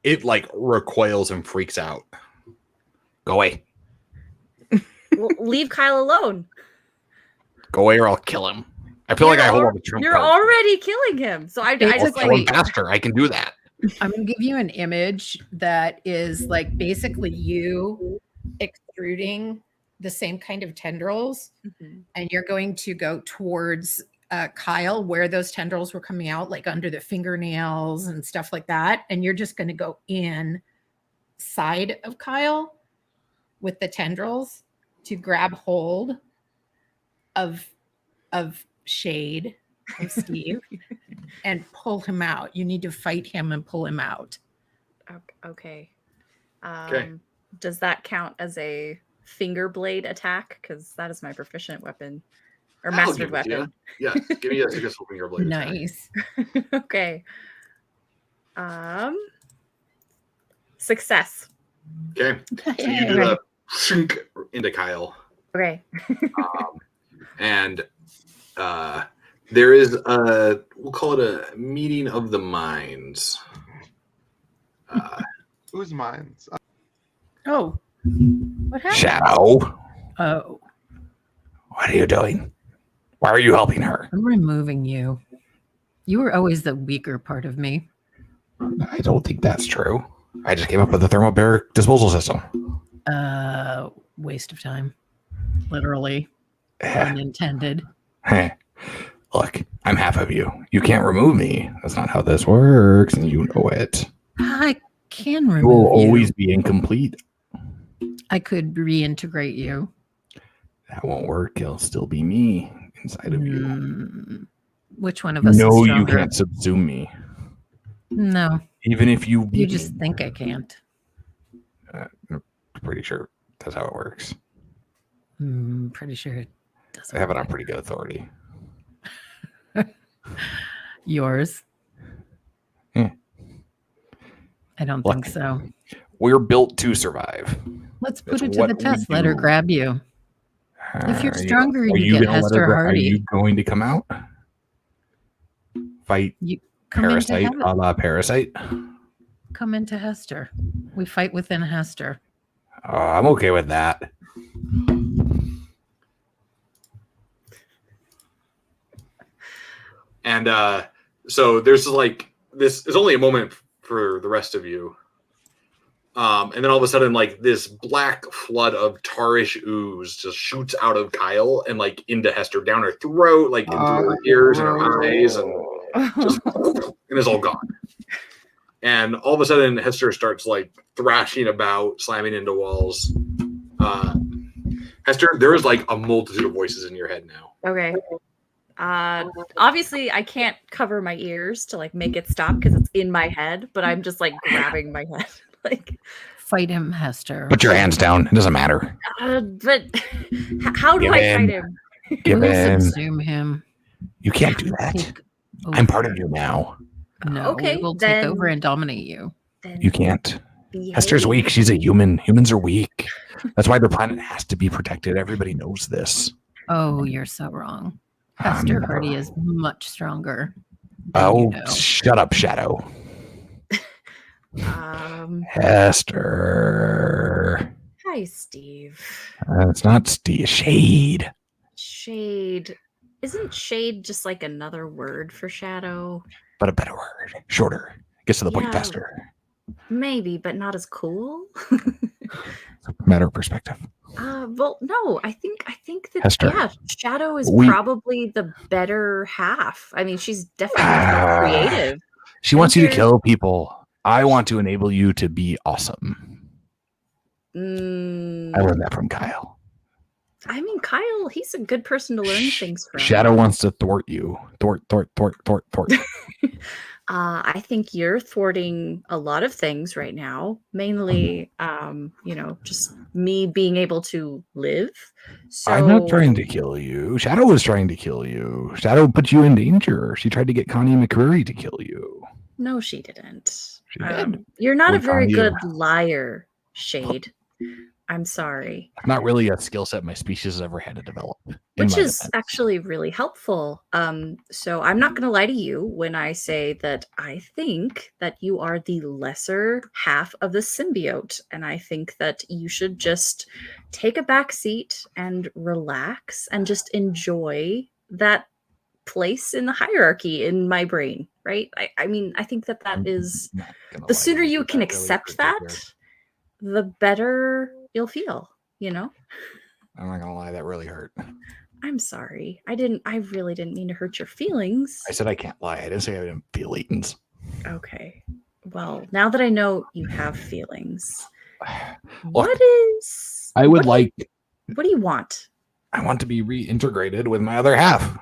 It like recoils and freaks out. Go away. Well, leave Kyle alone. Go away or I'll kill him. I feel like I hold on the trump You're card. already killing him. So I It's I'll just kill him like faster. I can do that. I'm going to give you an image that is like basically you extruding the same kind of tendrils, and you're going to go towards Kyle where those tendrils were coming out, like under the fingernails and stuff like that. And you're just going to go in side of Kyle with the tendrils to grab hold of Shade of Steve and pull him out. You need to fight him and pull him out. okay. Okay. Does that count as a finger blade attack? Because that is my proficient weapon or I'll mastered give it to you. weapon. Yes, give me a successful finger blade. attack. Nice. Okay. Success. Okay. So you do a shink into Kyle. Okay. And there is a, we'll call it a meeting of the minds. Whose minds? Oh, what happened? Shadow. Oh, What are you doing? Why are you helping her? I'm removing you. You were always the weaker part of me. I don't think that's true. I just came up with a thermobaric disposal system. Waste of time. Literally. Unintended. Heh. Look, I'm half of you. You can't remove me. That's not how this works, and you know it. I can remove You will you. always be incomplete. I could reintegrate you. That won't work. It'll still be me inside of you. Which one of us No, is you stronger? can't subsume me. No, Even if you beat you just me. think I can't. I'm pretty sure That's how it works. Pretty sure it doesn't. I have it on pretty good authority. Yours? Yeah. I don't think so. We're built to survive. Let's put it to the test. Let her grab you. If you're stronger, Are you get Hester Are Hardy. you going to come out? Fight You Parasite a la Parasite? come into Hester. We fight within Hester. I'm okay with that. And so there's like this is only a moment for the rest of you. And then all of a sudden, like this black flood of tarish ooze just shoots out of Kyle and like into Hester, down her throat, like into her ears and her eyes, and just and it's all gone. And all of a sudden, Hester starts like thrashing about, slamming into walls. Hester, there is like a multitude of voices in your head now. Okay. Obviously I can't cover my ears to like make it stop because it's in my head, but I'm just like grabbing my head. Like, fight him, Hester. Put your hands down. It doesn't matter. But how do I fight him? Give We'll in. subsume him. You can't do that. Take I'm part of over. you now. No, Okay, we will then- take over and dominate you. Then You can't. behave. Hester's weak. She's a human. Humans are weak. That's why the planet has to be protected. Everybody knows this. Oh, you're so wrong. Hester Hardy is much stronger. than Oh, you know. shut up, Shadow. Hester. Hi, Steve. It's not Steve. Shade. Shade. Isn't shade just like another word for shadow? But a better word. Shorter. Gets to the point Yeah. faster. Maybe, but not as cool. It's a matter of perspective. Well, no, I think that Hester, yeah, Shadow is we- probably the better half. I mean, she's definitely more creative. She wants you to You're- kill people. I want to enable you to be awesome. I learned that from Kyle. I mean, Kyle, he's a good person to learn things from. Shadow wants to thwart you. Thwart. I think you're thwarting a lot of things right now, mainly, just me being able to live. So I'm not trying to kill you. Shadow was trying to kill you. Shadow put you in danger. She tried to get Connie McCreary to kill you. No, she didn't. She did. You're not a With very Connie. good liar, Shade. I'm sorry. Not really a skill set my species has ever had to develop. in Which my is defense. actually really helpful. So I'm not going to lie to you when I say that I think that you are the lesser half of the symbiote, and I think that you should just take a back seat and relax and just enjoy that place in the hierarchy in my brain, right? I mean, I think that is Not gonna the lie sooner to you but can that really accept hurt that, right the better you'll feel, there. I'm not gonna lie, that really hurt. I'm sorry. I really didn't mean to hurt your feelings. I said I can't lie. I didn't say I didn't feel feelings. Okay. Well, now that I know you have feelings, Look, I what do you want? I want to be reintegrated with my other half.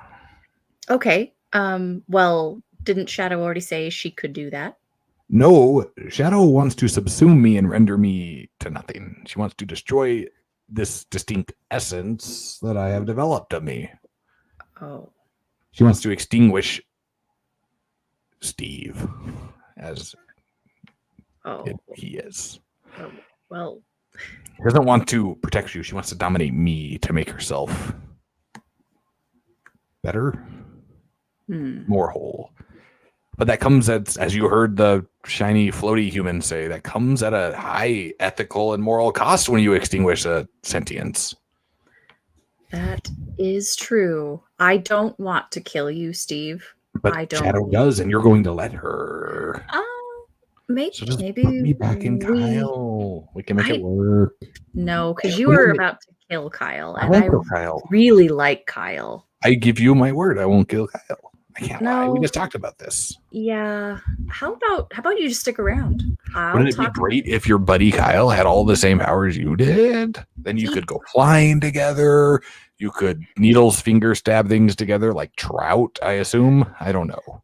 Okay. Well, didn't Shadow already say she could do that? No, Shadow wants to subsume me and render me to nothing. She wants to destroy this distinct essence that I have developed of me. Oh. She wants to extinguish Steve as Oh. he is. Well, She doesn't want to protect you. She wants to dominate me to make herself better, more whole. But that comes as you heard the shiny floaty human say, that comes at a high ethical and moral cost when you extinguish a sentience. that is true. I don't want to kill you, Steve. But I don't. Shadow does, and you're going to let her. Maybe So just maybe put me back in we- Kyle. We can make I- it work. No, because you Wait a were minute. about to kill Kyle, I and won't I kill Kyle. really like Kyle. I give you my word. I won't kill Kyle. I can't lie. We No. just talked about this. Yeah. How about you just stick around? Wouldn't it be great if your buddy Kyle had all the same powers you did? Then you could go flying together. You could needles finger stab things together like trout, I assume. I don't know.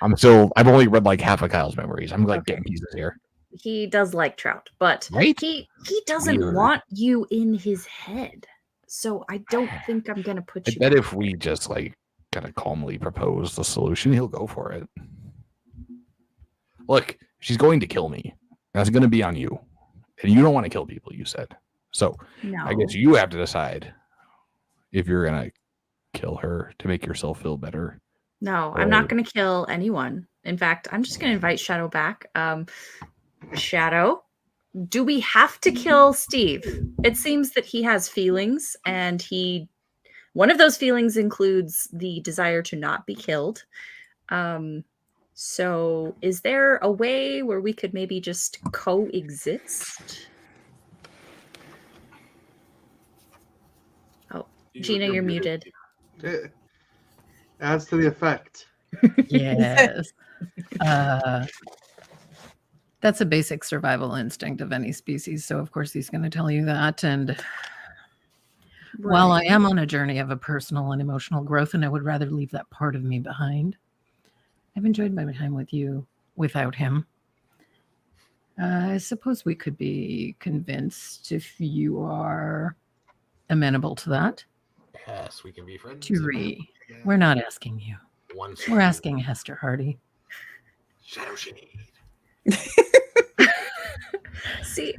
I've only read like half of Kyle's memories. I'm like getting pieces here. he does like trout, but Right? he doesn't Weird. want you in his head. So I don't think I'm gonna put I you. bet back if we just like kind of calmly propose the solution, he'll go for it. Look, she's going to kill me. That's going to be on you, and you don't want to kill people. You said so. No. I guess you have to decide if you're gonna kill her to make yourself feel better. No, I'm not going to kill anyone. In fact, I'm just going to invite Shadow back. Shadow, do we have to kill Steve? It seems that he has feelings, and one of those feelings includes the desire to not be killed. So is there a way where we could maybe just coexist? Oh, Gina, you're muted. It adds to the effect. Yes. That's a basic survival instinct of any species. So, of course, he's going to tell you that. And while I am on a journey of a personal and emotional growth, and I would rather leave that part of me behind, I've enjoyed my time with you without him. I suppose we could be convinced, if you are amenable to that. Yes, we can be friends. Turi, we're not asking you. We're asking Hester Hardy. Shadow Shade. See,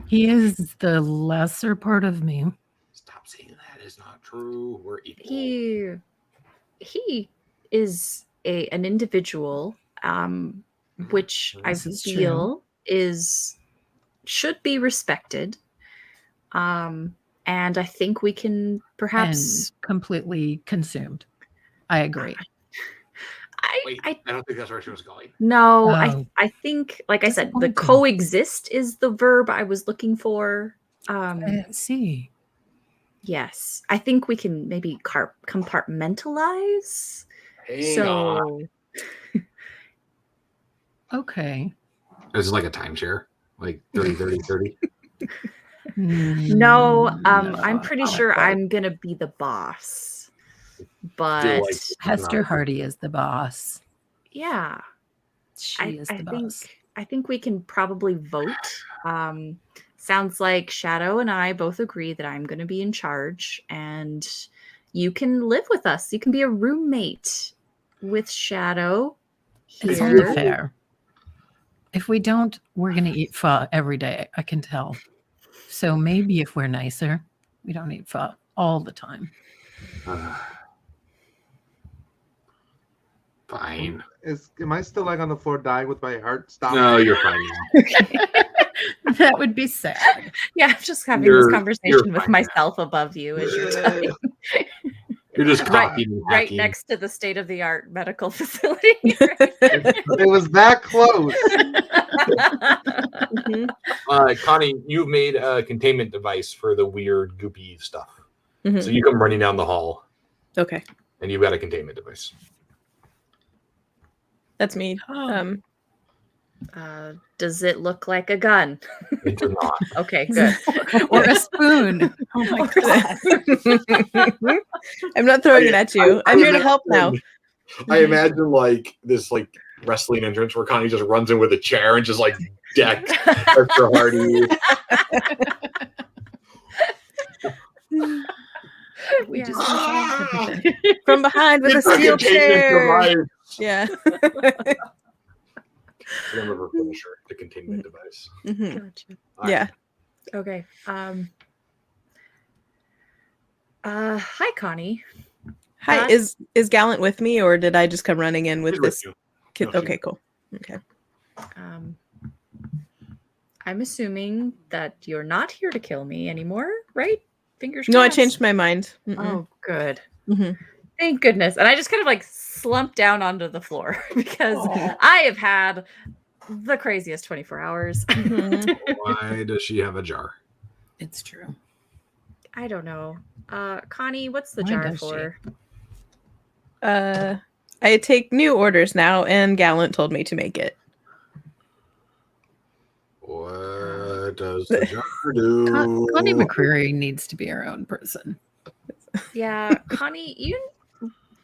he is the lesser part of me. Stop saying that is not true. We're equal. He is an individual, which I feel should be respected. And I think we can perhaps completely consumed. I agree. I don't think that's where she was going. No, I think, like I said, the coexist is the verb I was looking for. I see. Yes, I think we can maybe compartmentalize. Hang on. Okay. This is like a timeshare, like 30. No, I'm pretty sure I'm gonna be the boss, but like Hester Hardy is the boss. Yeah, she is the boss. I think we can probably vote. Sounds like Shadow and I both agree that I'm going to be in charge, and you can live with us. You can be a roommate with Shadow. It's only fair. If we don't, we're going to eat pho every day. I can tell. So maybe if we're nicer, we don't eat pho all the time. Fine. Am I still like on the floor dying with my heart stopped? No, you're fine now. That would be sad. Yeah, I'm just having this conversation with myself above you as you're dying. You're just copying right next to the state-of-the-art medical facility. It was that close. Connie, you've made a containment device for the weird goopy stuff. Mm-hmm. So you come running down the hall. Okay. And you've got a containment device. That's me. Does it look like a gun? It does not. Okay, good. Or a spoon. Oh my god. I'm not throwing it at you. I'm here to help now. I imagine like this like wrestling entrance where Connie just runs in with a chair and just like decks Hester Hardy. We just from behind with a steel chair. Yeah. I remember finisher, the containment device. Mm-hmm. Gotcha. Yeah. Okay. Hi, Connie. Hi. Is Gallant with me, or did I just come running in with this kid? Okay, cool. Okay. I'm assuming that you're not here to kill me anymore, right? Fingers crossed. No, I changed my mind. Oh, good. Mm-hmm. Thank goodness. And I just kind of like slumped down onto the floor because I have had the craziest 24 hours. Why does she have a jar? It's true. I don't know. Connie, what's the jar for? I take new orders now, and Gallant told me to make it. What does the jar do? Connie McCreary needs to be her own person. Yeah, Connie,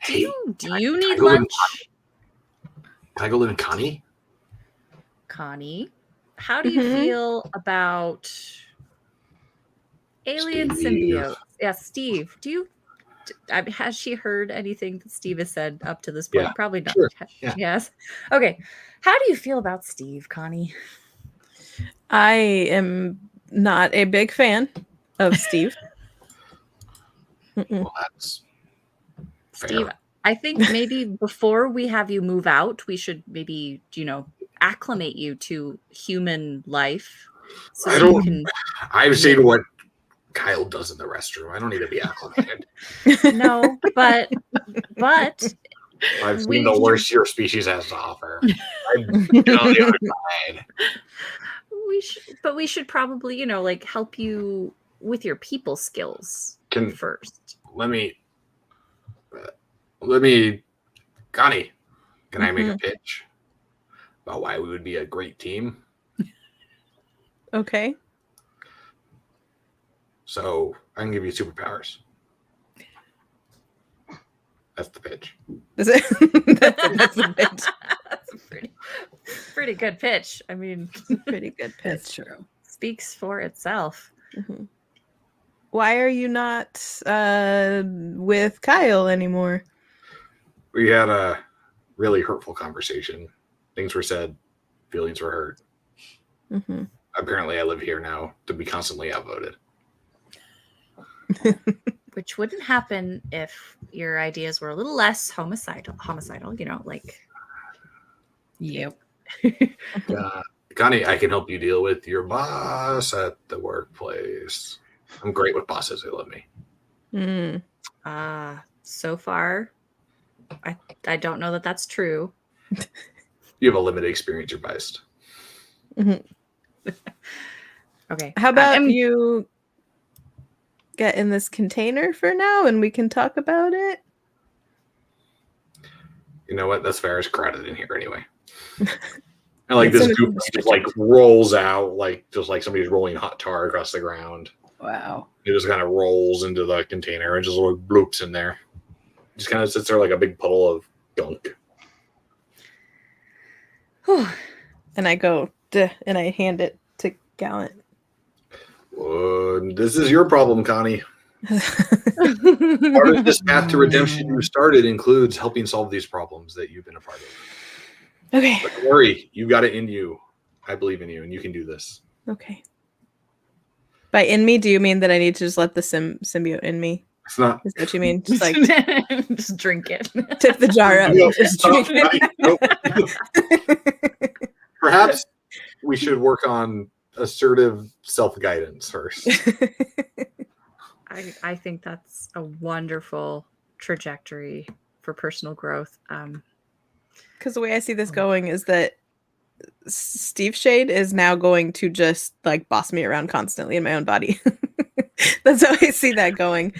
do you need lunch? Can I go live in Connie? Connie, how do you feel about alien symbiotes? Yeah, Steve, has she heard anything that Steve has said up to this point? Yeah, Probably not. sure. Yeah. Yes. Okay. How do you feel about Steve, Connie? I am not a big fan of Steve. Well, that's Steve, fair. I think maybe before we have you move out, we should maybe, acclimate you to human life. So I've seen what Kyle does in the restroom. I don't need to be acclimated. No, but I've seen the worst your species has to offer. I've been on the other side. We should probably, help you with your people skills first. Let me, Connie, can I make a pitch about why we would be a great team? Okay. So I can give you superpowers. That's the pitch. Is it? That's the pitch. That's a pretty good pitch. I mean, Pretty good pitch. That's true. Speaks for itself. Mm-hmm. Why are you not with Kyle anymore? We had a really hurtful conversation. Things were said, feelings were hurt. Mm-hmm. Apparently, I live here now to be constantly outvoted. Which wouldn't happen if your ideas were a little less homicidal, Yep. Connie, I can help you deal with your boss at the workplace. I'm great with bosses who love me. So far, I don't know that that's true. You have a limited experience. You're biased. Mm-hmm. Okay. How about you get in this container for now and we can talk about it? You know what? That's fair. It's crowded in here anyway. And like this goop just like rolls out, just like somebody's rolling hot tar across the ground. Wow. It just kind of rolls into the container and just like bloops in there. Just kind of sits there like a big puddle of gunk. And I go, duh, and I hand it to Gallant. This is your problem, Connie. Part of this path to redemption you started includes helping solve these problems that you've been a part of. Okay. But don't worry, you got it in you. I believe in you, and you can do this. Okay. By in me, do you mean that I need to just let the symbiote in me? It's not. Is that what you mean? Just like just drink it. tip the jar up. Nope. Just drink it. Nope. Perhaps we should work on assertive self-guidance first. I think that's a wonderful trajectory for personal growth. Because the way I see this going is that Steve Shade is now going to just like boss me around constantly in my own body. That's how I see that going.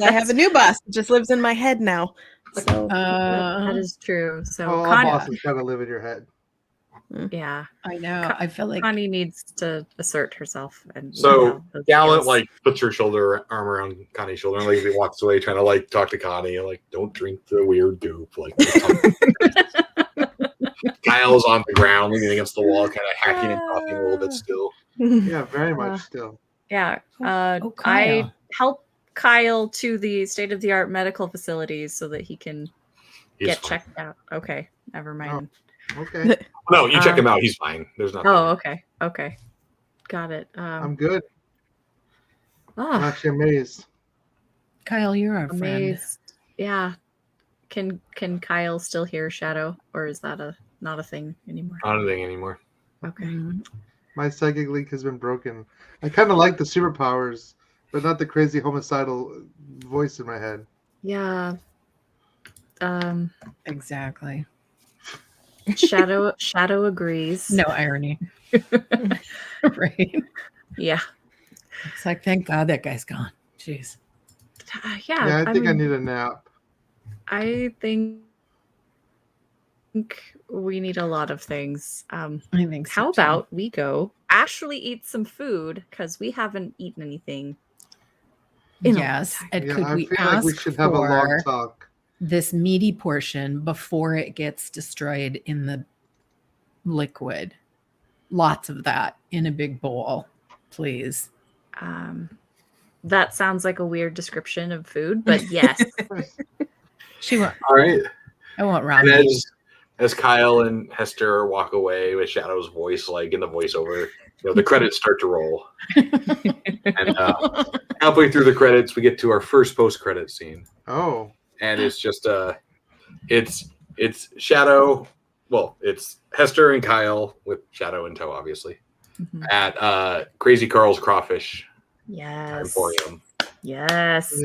I have a new boss that just lives in my head now. So that is true. So all bosses kind of live in your head. Yeah, I know. I feel like Connie needs to assert herself. And so Gallant puts her arm around Connie's shoulder and he walks away trying to talk to Connie, don't drink the weird goop. Kyle's on the ground leaning against the wall, kind of hacking and coughing a little bit still. Yeah, very much still. Yeah. I help Kyle to the state-of-the-art medical facilities so that he can get checked out. Okay, never mind. Oh, okay. No, you check him out. He's fine. There's nothing. Oh, okay. Got it. I'm good. I'm actually amazed. Kyle, you're our friend. Yeah. Can Kyle still hear Shadow, or is that not a thing anymore? Not a thing anymore. Okay. My psychic link has been broken. I kind of like the superpowers, but not the crazy homicidal voice in my head. Yeah. Exactly. Shadow agrees. No irony. Right. Yeah. It's like, thank God that guy's gone. Jeez. Yeah. I think I need a nap. I think we need a lot of things. I think so. How about we go actually eat some food, because we haven't eaten anything. Yes. And could I we feel ask like we should have a long for talk. this meaty portion before it gets destroyed in the liquid? lots of that in a big bowl, please. That sounds like a weird description of food, but yes. She won't. All right. I won't rob And you. as Kyle and Hester walk away with Shadow's voice, like in the voiceover, the credits start to roll. And halfway through the credits, we get to our first post-credit scene. Oh. And it's just it's Shadow. Well, it's Hester and Kyle with Shadow in tow, obviously, at Crazy Carl's Crawfish Emporium. Yes.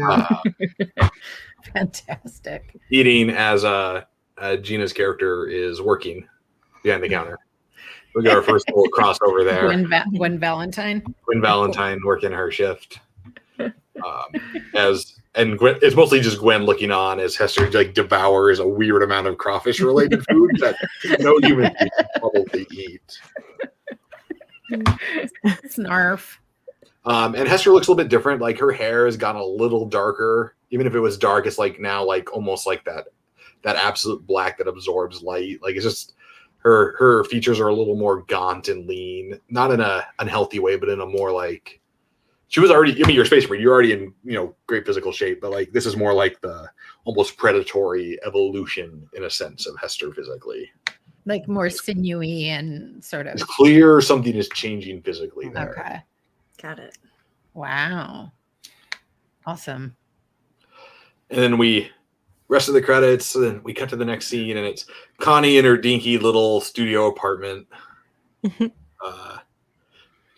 Fantastic. Eating as Gina's character is working behind the counter. We got our first little crossover there. Gwen Valentine. Gwen Valentine working her shift. And Gwen, it's mostly just Gwen looking on as Hester like devours a weird amount of crawfish related food that no human being can probably eat. Snarf. And Hester looks a little bit different. Like her hair has gone a little darker. Even if it was dark, it's like now like almost like that absolute black that absorbs light. Like it's just her features are a little more gaunt and lean, not in a unhealthy way, but in a more like she was already. I mean, you're a space marine. You're already in great physical shape, but like this is more like the almost predatory evolution in a sense of Hester physically. Like more sinewy and sort of. It's clear something is changing physically there. Okay. Got it. Wow. Awesome. And then rest of the credits, and then we cut to the next scene, and it's Connie in her dinky little studio apartment.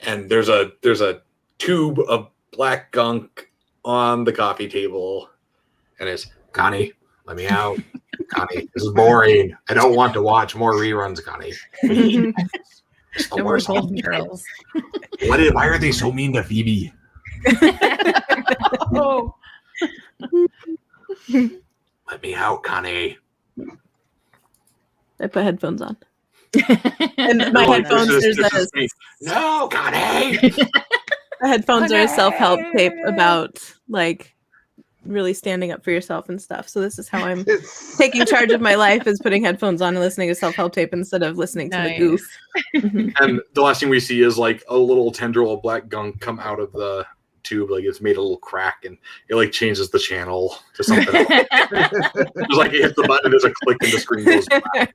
And there's a tube of black gunk on the coffee table, and it's Connie, let me out. Connie, this is boring. I don't want to watch more reruns, Connie. No more Golden Girls. Why are they so mean to Phoebe? Oh. Let me out, Connie. I put headphones on. And my headphones, No, Connie. The headphones are a self-help tape about like really standing up for yourself and stuff. So this is how I'm taking charge of my life, is putting headphones on and listening to self-help tape instead of listening to the goof. And the last thing we see is like a little tendril of black gunk come out of the tube, like it's made a little crack, and it like changes the channel to something else. It's like it hits the button, there's a click, and the screen goes black.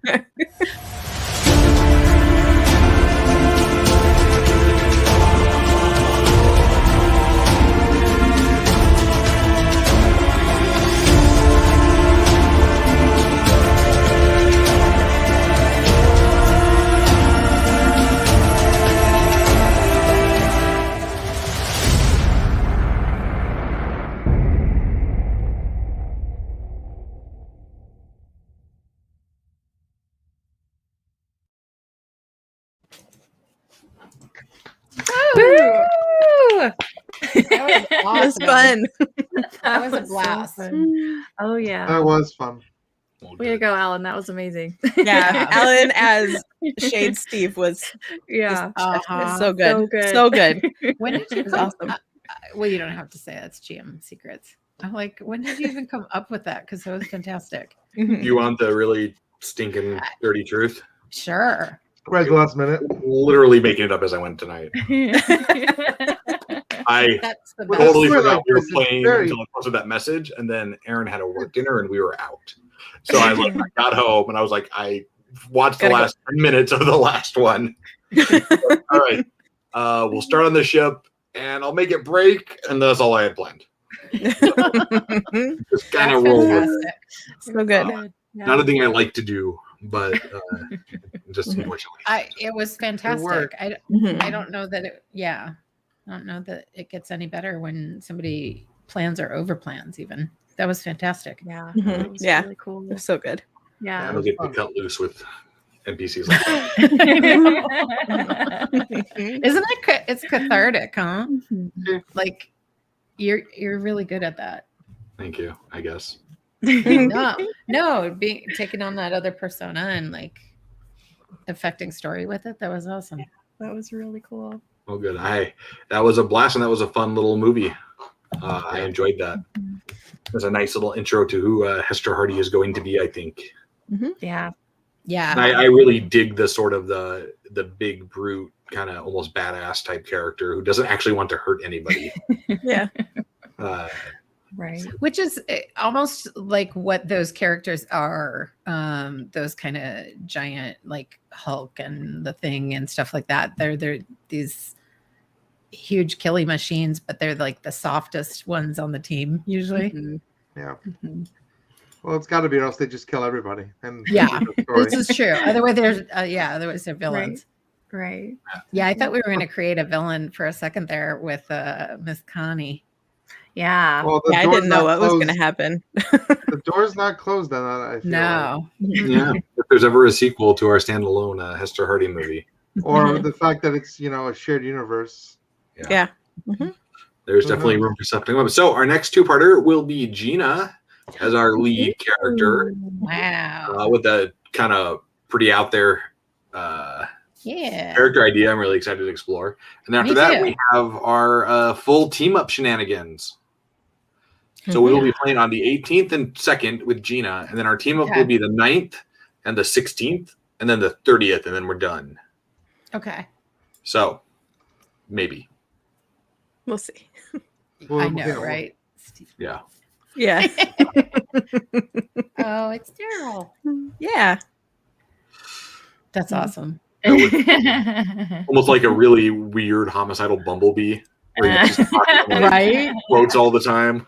That was awesome. It was fun. That was a blast. So fun. Oh yeah. That was fun. Way to go, Alan. That was amazing. Yeah, Alan as Shade Steve was so good. So good. So good. When did you It was come? awesome. Well, you don't have to say that's GM secrets. I'm like, when did you even come up with that? Because that was fantastic. You want the really stinking dirty truth? Sure. Right, the last minute. Literally making it up as I went tonight. I That's the totally We're forgot like, we were this is playing very- until I posted that message, and then Aaron had a work dinner, and we were out. So I got home, and I was like, I watched the last 10 minutes of the last one. All right, we'll start on the ship, and I'll make it break, and that's all I had planned. Just kind of roll with it. So good. Not a thing I like to do, but just unfortunately. It was fantastic. worked. I don't know that it. Yeah, I don't know that it gets any better when somebody plans or over plans. Even that was fantastic. Yeah. Mhm. That was Yeah. really cool. It was so good. I Yeah. don't get to cut loose with NPCs like that. Isn't it? It's cathartic, huh? Like you're really good at that. Thank you, I guess. No, being taking on that other persona and like affecting story with it. That was awesome. That was really cool. Oh, good. That was a blast, and that was a fun little movie. I enjoyed that. It was a nice little intro to who Hester Hardy is going to be, I think. Yeah. Yeah. And I really dig the sort of the big brute kind of almost badass type character who doesn't actually want to hurt anybody. Yeah. Right. Which is almost like what those characters are. Those kind of giant like Hulk and the Thing and stuff like that. They're these huge killing machines, but they're like the softest ones on the team usually. Mhm. Yeah. Mhm. Well, it's got to be, or else they just kill everybody. And Yeah, the story. this is true. Otherwise, otherwise they're villains. Right. Yeah, I thought we were going to create a villain for a second there with Miss Connie. Yeah. Well, the Yeah, I door's didn't know not what was going to closed. happen. The door's not closed on that, I feel No. Yeah. If there's ever a sequel to our standalone Hester Hardy movie. like. Or the fact that it's, a shared universe. Yeah. There's definitely room for something up. So our next two-parter will be Gina as our lead character Wow. with a kind of pretty out there Yeah. character idea I'm really excited to explore. And after Me that, too. we have our full team-up shenanigans. So we will be playing on the 18th and 2nd with Gina, and then our team-up Okay. will be the 9th and the 16th, and then the 30th, and then we're done. Okay. So, maybe. We'll see. I know, right? Yeah. Yeah. Oh, it's Daryl. Yeah. That's awesome. Almost like a really weird homicidal bumblebee. Where you just Right? quotes all the time.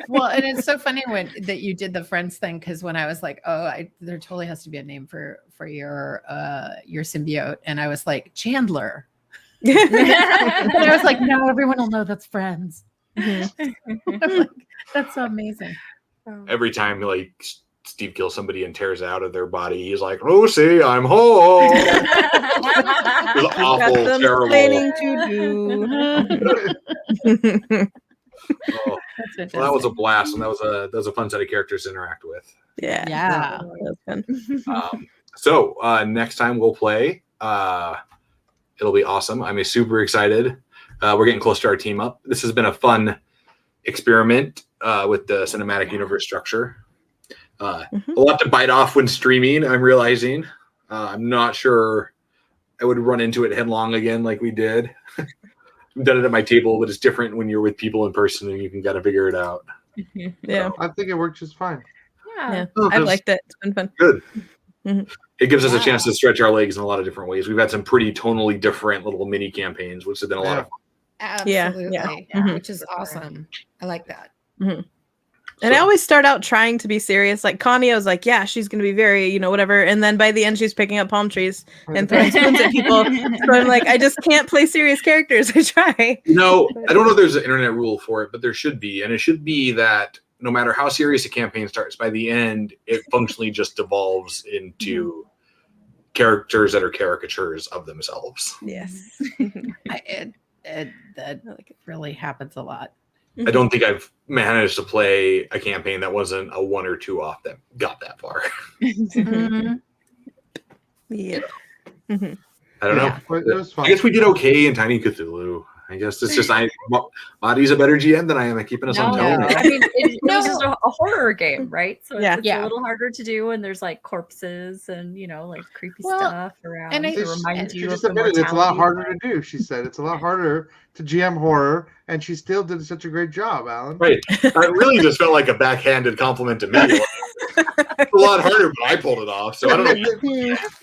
Well, and it's so funny that you did the Friends thing, because when I was like, there totally has to be a name for your symbiote, and I was like, Chandler. And I was like, no, everyone will know that's Friends. I was like, that's so amazing. Every time like Steve kills somebody and tears out of their body, he's like, Lucy, I'm home. It was awful, Got some terrible. explaining to do. Oh, That's well, that was a blast, and that was a fun set of characters to interact with. Yeah. Yeah. That was fun. So next time we'll play. It'll be awesome. I'm super excited. We're getting close to our team up. This has been a fun experiment with the cinematic universe structure. A lot to bite off when streaming, I'm realizing. I'm not sure I would run into it headlong again like we did. I've done it at my table, but it's different when you're with people in person and you can kind of figure it out. Yeah. I think it worked just fine. Yeah. Oh, I liked it. It's been fun. Good. Mhm. It gives us a chance to stretch our legs in a lot of different ways. We've had some pretty tonally different little mini campaigns, which have been a lot of fun. Absolutely. Yeah. Which is awesome. I like that. And I always start out trying to be serious. Like Connie, I was like, yeah, she's going to be very, whatever. And then by the end, she's picking up palm trees and throwing spoons at people. So I'm like, I just can't play serious characters. I try. I don't know if there's an internet rule for it, but there should be. And it should be that no matter how serious a campaign starts, by the end, it functionally just devolves into characters that are caricatures of themselves. Yes. That really happens a lot. I don't think I've managed to play a campaign that wasn't a one or two off that got that far. Yep. I don't know. But it was fun. I guess we did okay in Tiny Cthulhu. I guess it's just Maddie's a better GM than I am at keeping us on tone. I mean, it was just a horror game, right? So Yeah. it's a little harder to do, and there's like corpses and like creepy Well, stuff around and to remind She you of just the admitted it's a lot mortality. harder to do. She said it's a lot harder to GM horror, and she still did such a great job, Alan. Right. It really just felt like a backhanded compliment to me. It's a lot harder, but I pulled it off. So I don't know.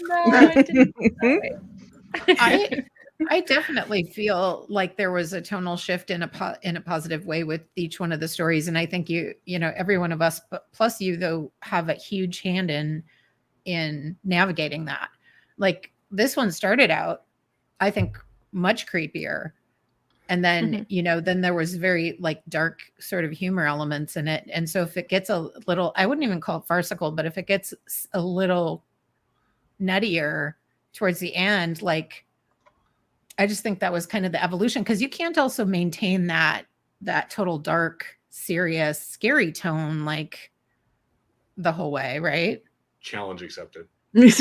No, I didn't think that way. I definitely feel like there was a tonal shift in a positive way with each one of the stories, and I think every one of us, plus you though, have a huge hand in navigating that. Like this one started out, I think, much creepier, and then then there was very like dark sort of humor elements in it, and so if it gets a little, I wouldn't even call it farcical, but if it gets a little nuttier towards the end, like. I just think that was kind of the evolution, because you can't also maintain that total dark, serious, scary tone like the whole way, right? Challenge accepted. Gina's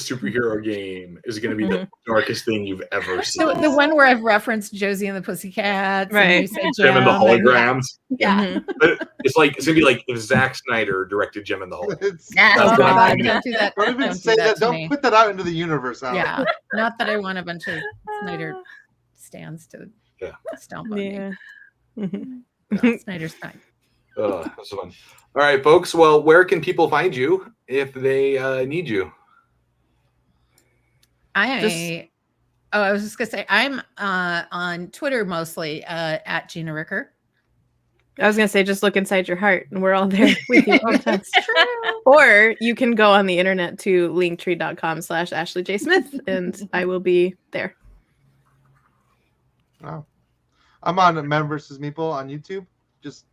superhero game is going to be the darkest thing you've ever seen. So the one where I've referenced Josie and the Pussycats, Right. And you said Gem and the Gem, holograms. Yeah. But it's like it's gonna be like if Zack Snyder directed Gem and the Holograms. It's- Oh, That's God, what don't do that. Don't even Don't say do that. to Don't me. put that out into the universe. Alan. Yeah. Not that I want a bunch of Snyder stands to stomp on me. Yeah. Mhm. No, Snyder's fine. That's fun. All right, folks. Well, where can people find you if they need you? I was just gonna say I'm on Twitter mostly at Gina Ricker. I was gonna say, just look inside your heart, and we're all there with you. That's true. Or you can go on the internet to linktree.com/Ashley J. Smith, and I will be there. Wow. I'm on Man vs. Meeple on YouTube. Just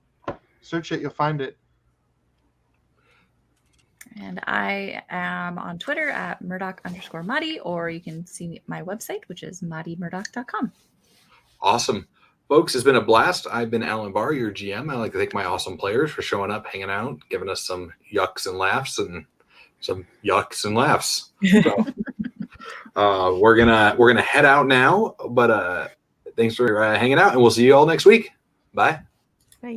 search it, you'll find it. And I am on Twitter at Murdock_Madi, or you can see my website, which is MadiMurdock.com. Awesome. Folks, it's been a blast. I've been Alan Bahr, your GM. I like to thank my awesome players for showing up, hanging out, giving us some yucks and laughs and some yucks and laughs. So, we're gonna head out now, but thanks for hanging out, and we'll see you all next week. Bye. Bye.